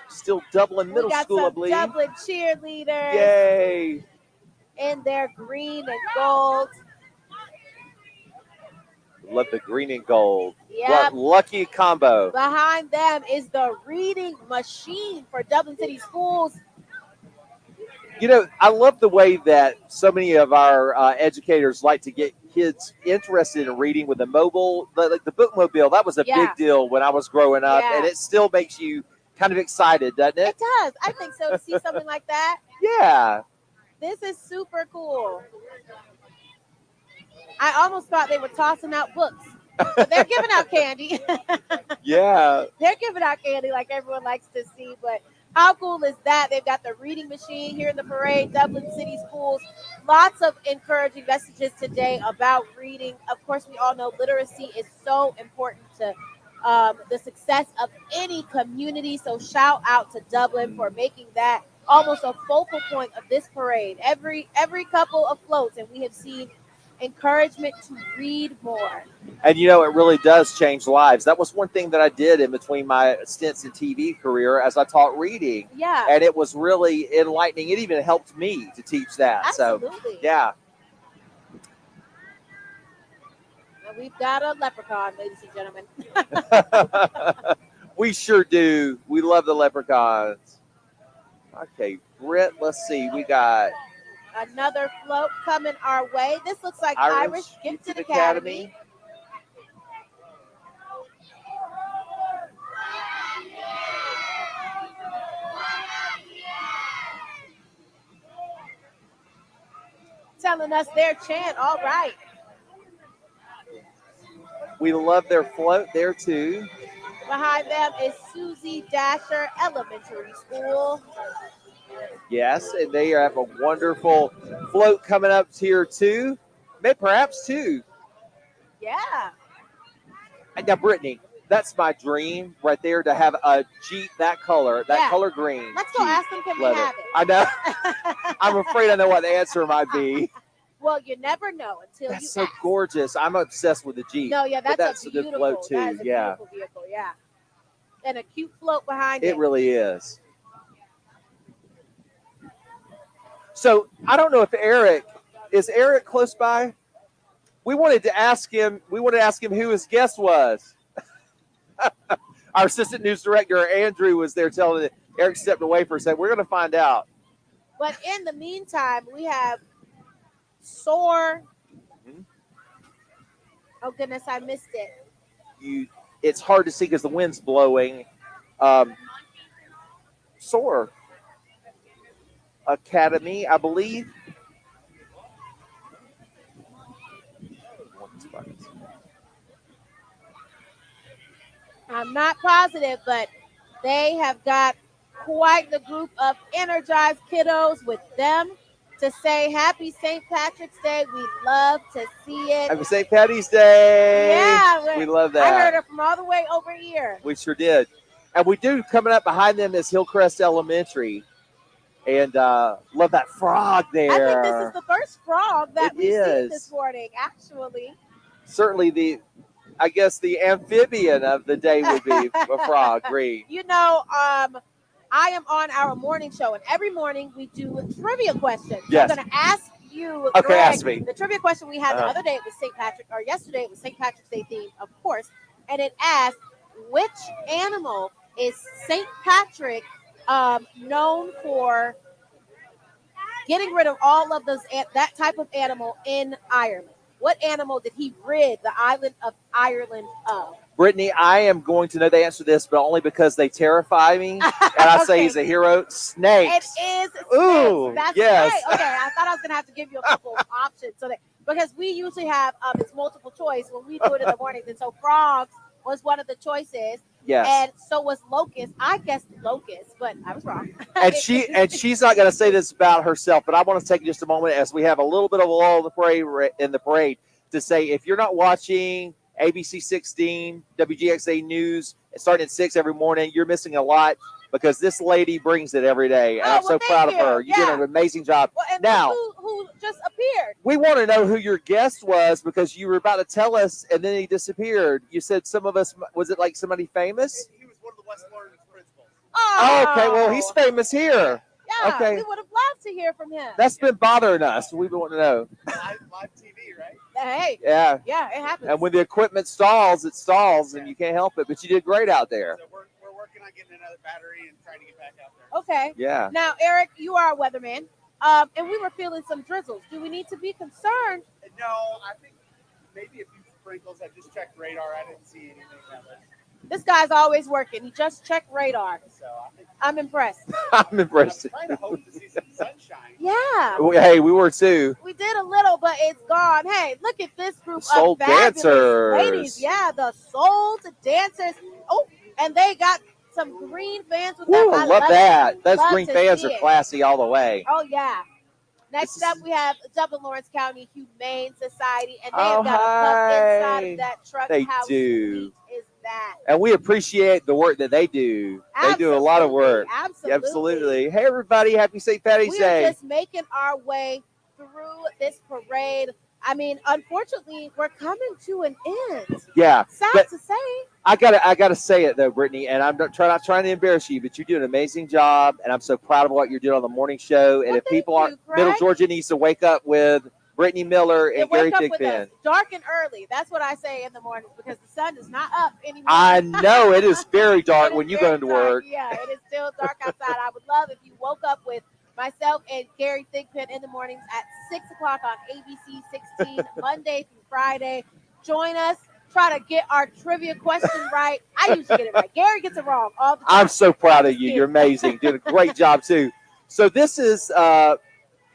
Still Dublin Middle School, I believe. Dublin cheerleaders. Yay. In their green and gold. Love the green and gold. Yeah. Lucky combo. Behind them is the reading machine for Dublin City Schools. You know, I love the way that so many of our educators like to get kids interested in reading with the mobile, like the bookmobile. That was a big deal when I was growing up, and it still makes you kind of excited, doesn't it? It does. I think so, to see something like that. Yeah. This is super cool. I almost thought they were tossing out books. But they're giving out candy. Yeah. They're giving out candy like everyone likes to see, but how cool is that? They've got the reading machine here in the parade, Dublin City Schools. Lots of encouraging messages today about reading. Of course, we all know literacy is so important to the success of any community. So shout out to Dublin for making that almost a focal point of this parade. Every couple of floats, and we have seen encouragement to read more. And you know, it really does change lives. That was one thing that I did in between my stints in TV career as I taught reading. Yeah. And it was really enlightening. It even helped me to teach that. Absolutely. So, yeah. And we've got a leprechaun, ladies and gentlemen. We sure do. We love the leprechauns. Okay, Britt, let's see. We got another float coming our way. This looks like Irish Gifted Academy. Telling us their chant. All right. We love their float there too. Behind them is Susie Dasher Elementary School. Yes, and they have a wonderful float coming up here too. Maybe perhaps two. Yeah. Now, Brittany, that's my dream right there, to have a Jeep that color, color green. Let's go ask them, can we have it? I know. I'm afraid I know what the answer might be. Well, you never know until that's you so ask. Gorgeous. I'm obsessed with the Jeep. No, yeah, that's a good beautiful float too. That is a beautiful vehicle, yeah. And a cute float behind it. It really is. So I don't know if Eric is close by. We wanted to ask him who his guest was. Our assistant news director, Andrew, was there telling it. Eric stepped away for a second. We're going to find out. But in the meantime, we have Soar. Mhm. Oh, goodness, I missed it. It's hard to see because the wind's blowing. Soar Academy, I believe. I'm not positive, but they have got quite the group of energized kiddos with them to say Happy St. Patrick's Day. We love to see it. Happy St. Patty's Day. Yeah, We love I heard that. it from all the way over here. We sure did. And we do, coming up behind them is Hillcrest Elementary. And love that frog there. I think this is the first frog that It we've seen is. this morning, actually. Certainly I guess the amphibian of the day would be a frog, Reed. You know, I am on our morning show, and every morning we do trivia questions. Yes. I'm going to ask you, Okay, Greg, ask me. the trivia question we had the Uh-huh. other day, it was St. Patrick, or yesterday it was St. Patrick's Day theme, of course, and it asked, which animal is St. Patrick known for getting rid of all of those that type of animal in Ireland? What animal did he rid the island of Ireland of? Brittany, I am going to know the answer to this, but only because they terrify me. And I say Okay. he's a hero. Snakes. It is snakes. Ooh, That's yes. right. Okay, I thought I was gonna have to give you a couple options so that because we usually have it's multiple choice when we do it in the mornings, and so frogs was one of the choices, Yes. and so was locust. I guessed locust, but I was wrong. And she's not going to say this about herself, but I want to take just a moment as we have a little bit of a lull in the parade to say if you're not watching ABC 16, WGXA News, starting at 6 every morning, you're missing a lot because this lady brings it every day. And Oh, I'm so well, proud of thank her. you. You did Yeah. an amazing job. Well, and Now, who just appeared? we want to know who your guest was because you were about to tell us and then he disappeared. You said some of us, was it like somebody famous? He was one of the West Florida principals. Oh, okay. Well, he's famous here. Yeah, okay. we would have loved to hear from him. That's been bothering us. We've been wanting to know. Live TV, right? Hey, Yeah. yeah, it happens. And when the equipment stalls, it stalls, and you can't help it. But you did great out there. So we're working on getting another battery and trying to get back out there. Okay. Yeah. Now, Eric, you are a weatherman, and we were feeling some drizzles. Do we need to be concerned? No, I think maybe a few sprinkles. I just checked radar. I didn't see anything that was. This guy's always working. He just checked radar. So I think I'm impressed. I'm impressed. I'm trying to hope to see some sunshine. Yeah. Hey, we were too. We did a little, but it's gone. Hey, look at this group Soul of fabulous dancers. ladies. Yeah, the soul dancers. Oh, and they got some green fans with Woo, them. I love that. it. Those Love green to fans see are it. classy all the way. Oh, yeah. Next This is- up, we have Dublin Lawrence County Humane Society, and they Oh, have got a pup inside hi. of that truck. They How do. sweet is that? And we appreciate the work that they do. They do a lot of work. Absolutely. Hey, everybody. Happy St. Patty's We Day. are just making our way through this parade. I mean, unfortunately, we're coming to an end. Yeah. Sad But to say. I gotta say it though, Brittany, and I'm not trying to embarrass you, but you do an amazing job, and I'm so proud of what you're doing on the morning show. And Well, if people thank aren't, you, Greg. Middle Georgia needs to wake up with Brittany Miller and It Gary wake up with us Thigpen. dark and early. That's what I say in the mornings because the sun is not up anymore. I know it is very dark It is when you very go into dark. work. Yeah, it is still dark outside. I would love if you woke up with myself and Gary Thigpen in the mornings at 6 o'clock on ABC 16, Monday through Friday. Join us. Try to get our trivia question right. I usually get it right. Gary gets it wrong all the time. I'm so proud of you. You're amazing. Did a great job too. So this is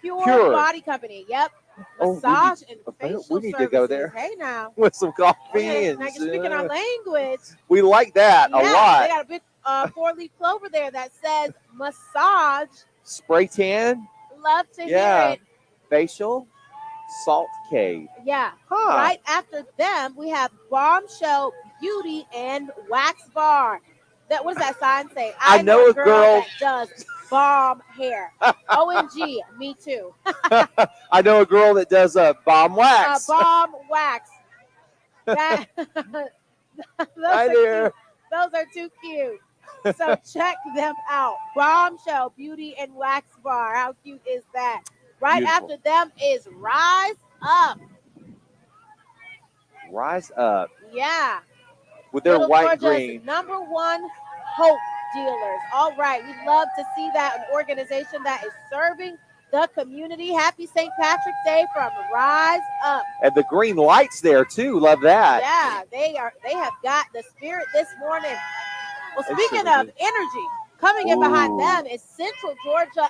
Pure. Body Company. Yep. Oh, we Massage and okay, facial we need to go services. there. Hey now. with some coffee Okay, and now you're speaking our language. we like that a Yeah, lot. They got a big 4-leaf clover there that says massage. Spray tan, Love to Yeah. hear it. facial, salt cave. Yeah. Huh. Right after them, we have Bombshell Beauty and Wax Bar. That what does that sign say? I know a girl- that does bomb hair. OMG, me too. I know a girl that does a bomb wax. Bomb wax. That, those, Hi are there. cute. Those are too cute. So check them out. Bombshell Beauty and Wax Bar. How cute is that? Right Beautiful. after them is Rise Up. Rise up. Yeah. with their Middle white and Georgia's green. #1 hope dealers. All right, we love to see that, an organization that is serving the community. Happy St. Patrick's Day from Rise Up. And the green lights there too. Love that. Yeah, they have got the spirit this morning. Well, They speaking certainly of do. energy, coming in behind Ooh. them is Central Georgia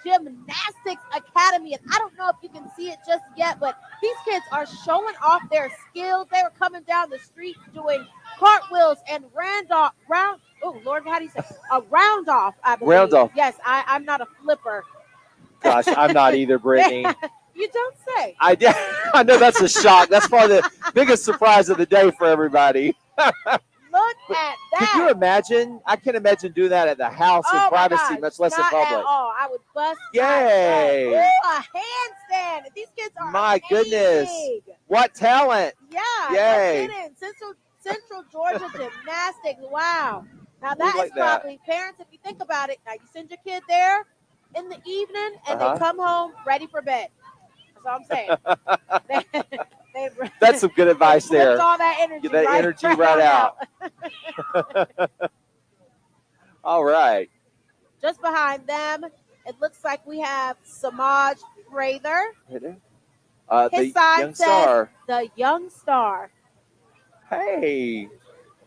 Gymnastics Academy. And I don't know if you can see it just yet, but these kids are showing off their skills. They were coming down the street doing cartwheels and oh Lord, how do you say a round off? I believe. Round off. Yes, I'm not a flipper. Gosh, I'm not either, Brittany. You don't say. I know that's a shock. That's probably the biggest surprise of the day for everybody. Look at that. Can you imagine? I can't imagine doing that at the house in my privacy, gosh, much less in not public. at all. I would bust. Yay. My butt. Ooh, a handstand. These kids are My amazing. goodness. What talent. Yeah. Yay. No kidding. Central Georgia Gymnastics. Wow. Now We that like is probably parents, if you think about it. Now you send your kid there in the evening and they come home ready for bed. That's all I'm saying. That's some good advice they there. lift all that energy. Get that energy right out. All right. Just behind them, it looks like we have Samaj Prather. The His sign young says star. the young star. Hey,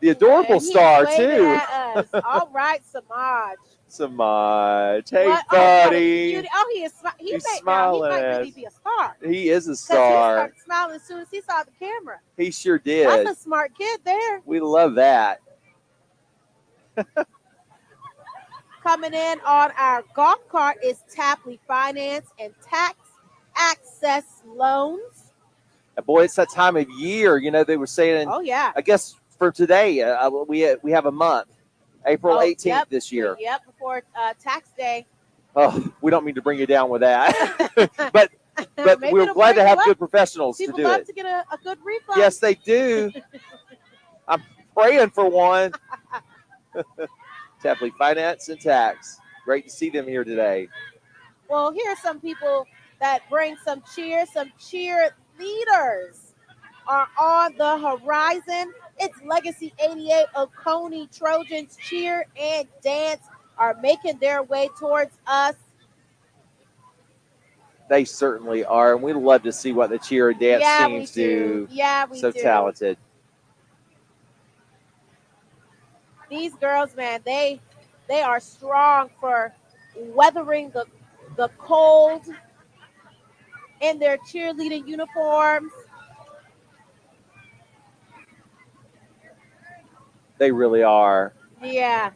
the adorable And he's star waving too. at us. All right, Samaj. Samaj. Hey, What? buddy. Oh, he is. He's He smiling might at really us. be a star. He is a 'Cause he star. started smiling as soon as he saw the camera. He sure did. That's a smart kid there. We love that. Coming in on our golf cart is Tapley Finance and Tax Access Loans. And boy, it's that time of year. You know, they were saying. Oh yeah. I guess for today, we have a month, April 18th yep. this year. Yep, before tax day. Oh, we don't mean to bring you down with that, but Maybe we're it'll glad to bring have you good up. professionals People to do love it. to get a good refund. Yes, they do. I'm praying for one. Tapley Finance and Tax. Great to see them here today. Well, here are some people that bring some cheer. Some cheer leaders are on the horizon. It's Legacy 88 Oconee Trojans cheer and dance are making their way towards us. They certainly are, and we love to see what the cheer and dance Yeah, teams we do. Yeah, we So do. talented. These girls, man, they are strong for weathering the cold in their cheerleading uniforms. They really are. Yeah.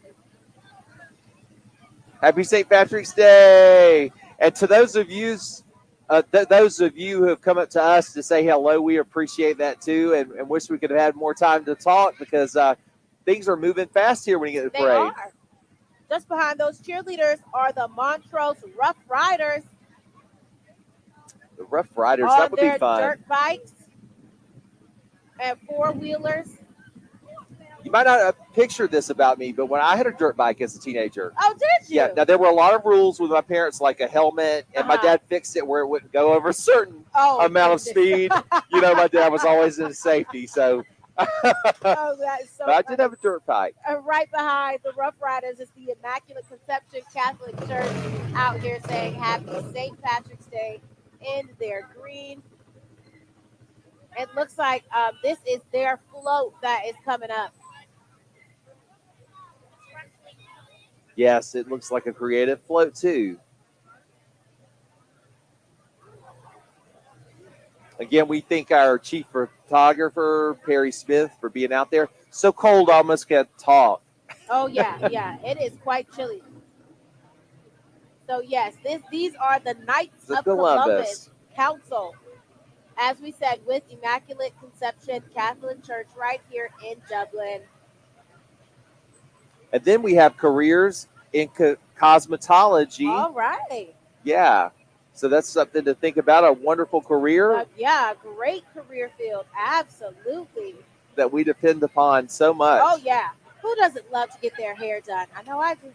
Happy St. Patrick's Day! And to those of you, who have come up to us to say hello, we appreciate that too, and wish we could have had more time to talk because things are moving fast here when you get to the They parade. are. Just behind those cheerleaders are the Montrose Rough Riders. The Rough Riders, on that would be their fun. dirt bikes and four-wheelers. You might not have pictured this about me, but when I had a dirt bike as a teenager, Oh, did you? yeah, now there were a lot of rules with my parents, like a helmet, and my dad fixed it where it wouldn't go over a certain amount of speed. You know, my dad was always in safety, so. Oh, that is so I funny. did have a dirt bike. Right behind the Rough Riders is the Immaculate Conception Catholic Church out here saying Happy St. Patrick's Day in their green. It looks like this is their float that is coming up. Yes, it looks like a creative float too. Again, we thank our chief photographer, Perry Smith, for being out there. So cold, I almost can't talk. Oh, yeah, yeah. It is quite chilly. So, yes, these are the Knights of Columbus Council, as we said, with Immaculate Conception Catholic Church right here in Dublin. And then we have careers in cosmetology. All right. Yeah. So that's something to think about, a wonderful career Yeah, great career field. Absolutely. that we depend upon so much. Oh, yeah. Who doesn't love to get their hair done? I know I do.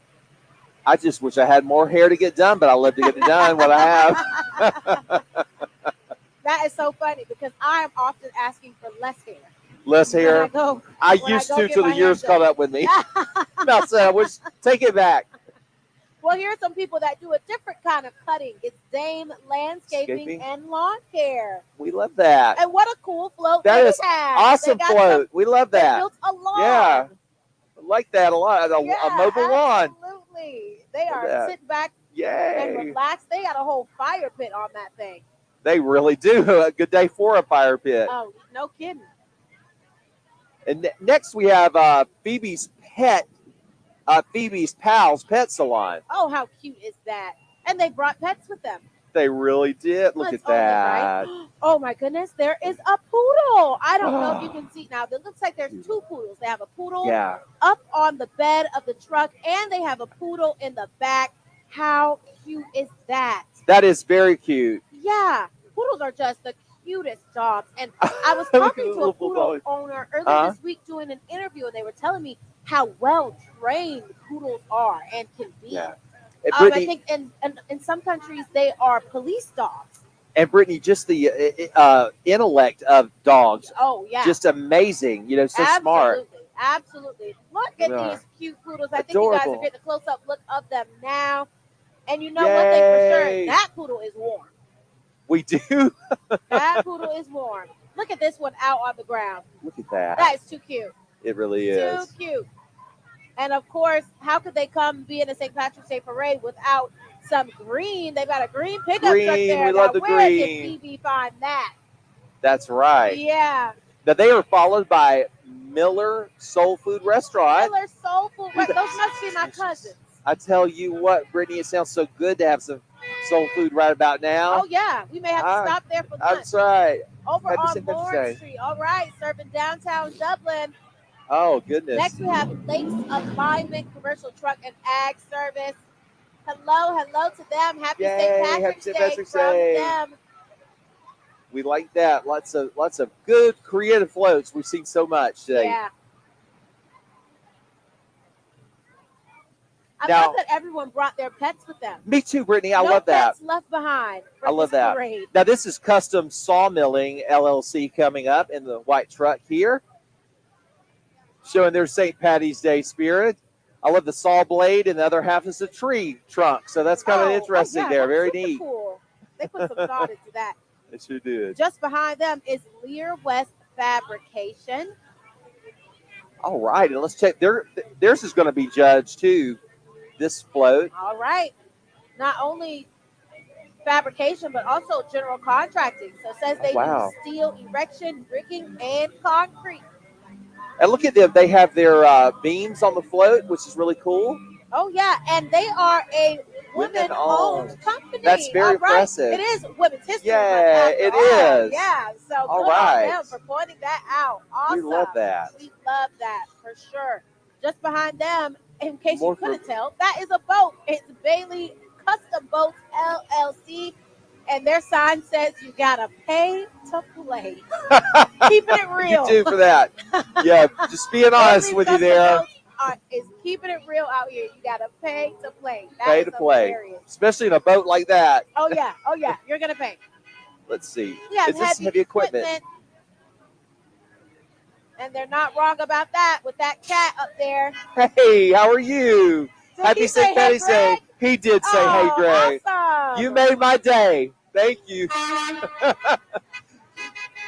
I just wish I had more hair to get done, but I love to get it done what I have. That is so funny because I am often asking for less hair. less when hair. I go. I when I used go to get till my the years hair done. caught up with me. Not so. Take it back. Well, here are some people that do a different kind of cutting. It's Dame Landscaping Landscaping. and Lawn Care. We love that. And what a cool float That they is have. awesome They got float. We love They that. built a lawn. Yeah, I like that a lot. A Yeah, mobile lawn. absolutely. They Love are that. sitting back and Yay. relaxed. They got a whole fire pit on that thing. They really do. A good day for a fire pit. Oh, no kidding. And next we have Phoebe's Phoebe's Pals Pet Salon. Oh, how cute is that? And they brought pets with them. They really did. Look It's at only that. right. Oh my goodness, there is a poodle. I don't know if you can see now. It looks like there's two poodles. They have a poodle Yeah. up on the bed of the truck, and they have a poodle in the back. How cute is that? That is very cute. Yeah, poodles are just the cutest dogs. And I was Look at talking the to a little poodle dog. owner earlier this week doing an interview, and they were telling me how well trained poodles are and can be. Yeah. And I Brittany, think in some countries they are police dogs. just the intellect of dogs, Oh yeah, just amazing. So smart. Absolutely. Look at They are. these cute poodles. I think you guys are Adorable. getting a close up look of them now. And you know one thing for sure, Yay. that poodle is warm. We do. That poodle is warm. Look at this one out on the ground. Look at that. That is too cute. It really Too is. cute. And of course, how could they come be in a St. Patrick's Day parade without some green? They got a green pickup truck Green, there. we Now, love the where did green. Phoebe find that? That's right. Yeah. Now they are followed by Miller Soul Food Restaurant. Miller's Soul Food. Those must be my cousins. I tell you what, Brittany, it sounds so good to have some soul food right about now. Oh, yeah. We may have to stop there for lunch. That's right. Over Happy on St. Patrick's Lawrence Day. Street. All right. Serving downtown Dublin. Oh, goodness. Next, we have Lakes Alignment Commercial Truck and Ag Service. Hello to them. Happy Yay, St. happy Patrick's St. Day Patrick's from Day. them. We like that. Lots of good creative floats. We've seen so much today. Yeah. I Now- love that everyone brought their pets with them. Me too, Brittany. I No love that. pets left behind. For I love this that. Parade. Now this is Custom Sawmilling LLC coming up in the white truck here, showing their St. Patty's Day spirit. I love the saw blade, and the other half is a tree trunk. So that's kind of interesting yeah, there. that's Very super neat. Cool. They put some thought into that. It sure did. Just behind them is Lear West Fabrication. All right, and let's check. Theirs is going to be judged too. This float. All right. Not only fabrication, but also general contracting. So it says they Wow. do steel erection, rigging, and concrete. And look at them. They have their beams on the float, which is really cool. Oh, yeah. And they are a Women-owned. women-owned company. That's very All right. impressive. It is Women's History Yeah, Month after it all. is. Yeah. So All good right. on them for pointing that out. Awesome. We love that. We love that for sure. Just behind them, in case More you couldn't tell, that is a boat. It's Bailey Custom Boats LLC. And their sign says you gotta pay to play. Keeping it real. You do for that. Yeah, just being honest Bailey with you Custom there. Boats is keeping it real out here. You gotta pay to play. That Pay is to play, hilarious. especially in a boat like that. Oh yeah. You're gonna pay. Let's see. We have Is this heavy equipment? And they're not wrong about that with that cat up there. Hey, how are you? Did Happy he say, St. Patty's "Hey, Day. He did say, "Hey, Greg." Awesome. You made my day. Thank you.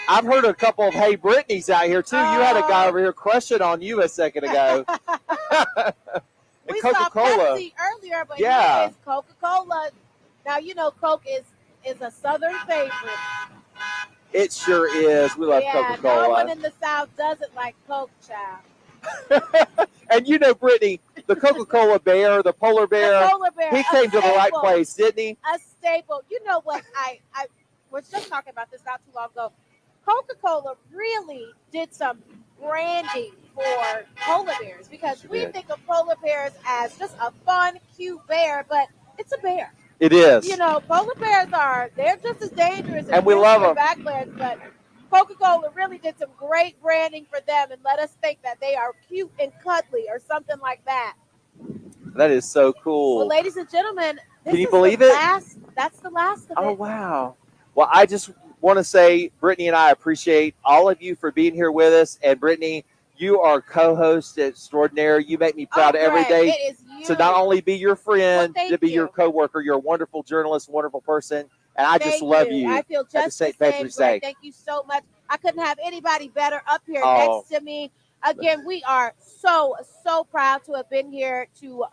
I've heard a couple of "Hey, Brittany's" out here too. You had a guy over here crushing on you a second ago. And We Coca-Cola. saw Pepsi earlier, but Yeah. here is Coca-Cola. Now you know Coke is a Southern favorite. It sure is. We love Yeah, no one Coca-Cola. in the South doesn't like Coke, child. And you know, Brittany, the Coca-Cola bear, the polar bear, The polar bear, he a came to the right staple. place, didn't he? A staple. You know what? I was just talking about this not too long ago. Coca-Cola really did some branding for polar bears because we did. think of polar bears as just a fun, cute bear, but it's a bear. It is. You know, polar bears they're just as dangerous as And we love grizzly 'em. backlands, but Coca-Cola really did some great branding for them and let us think that they are cute and cuddly or something like that. That is so cool. Well, ladies and gentlemen, this Can you is believe the it? That's the last of Oh, it. wow. Well, I just want to say, Brittany and I appreciate all of you for being here with us. And Brittany, you are co-host extraordinaire. You make me proud every Greg, day it is you. to not only be your friend, Well, to be thank your you. coworker. You're a wonderful journalist, wonderful person. And I just Thank love you. I feel Happy just the St. same, Patrick's Greg. Day. Thank you so much. I couldn't have anybody better up here Oh. next to me. Again, we are so proud to have been here to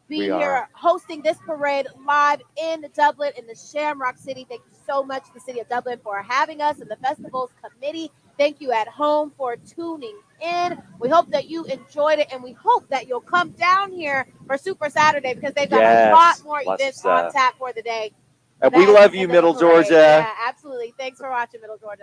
be We here are. hosting this parade live in Dublin in the Shamrock City. Thank you so much, the City of Dublin, for having us, and the Festivals Committee. Thank you at home for tuning in. We hope that you enjoyed it, and we hope that you'll come down here for Super Saturday because they've got a lot more Lots of events on stuff. tap for the day. And we That love is you, the Middle parade. Georgia. Yeah, absolutely. Thanks for watching, Middle Georgia.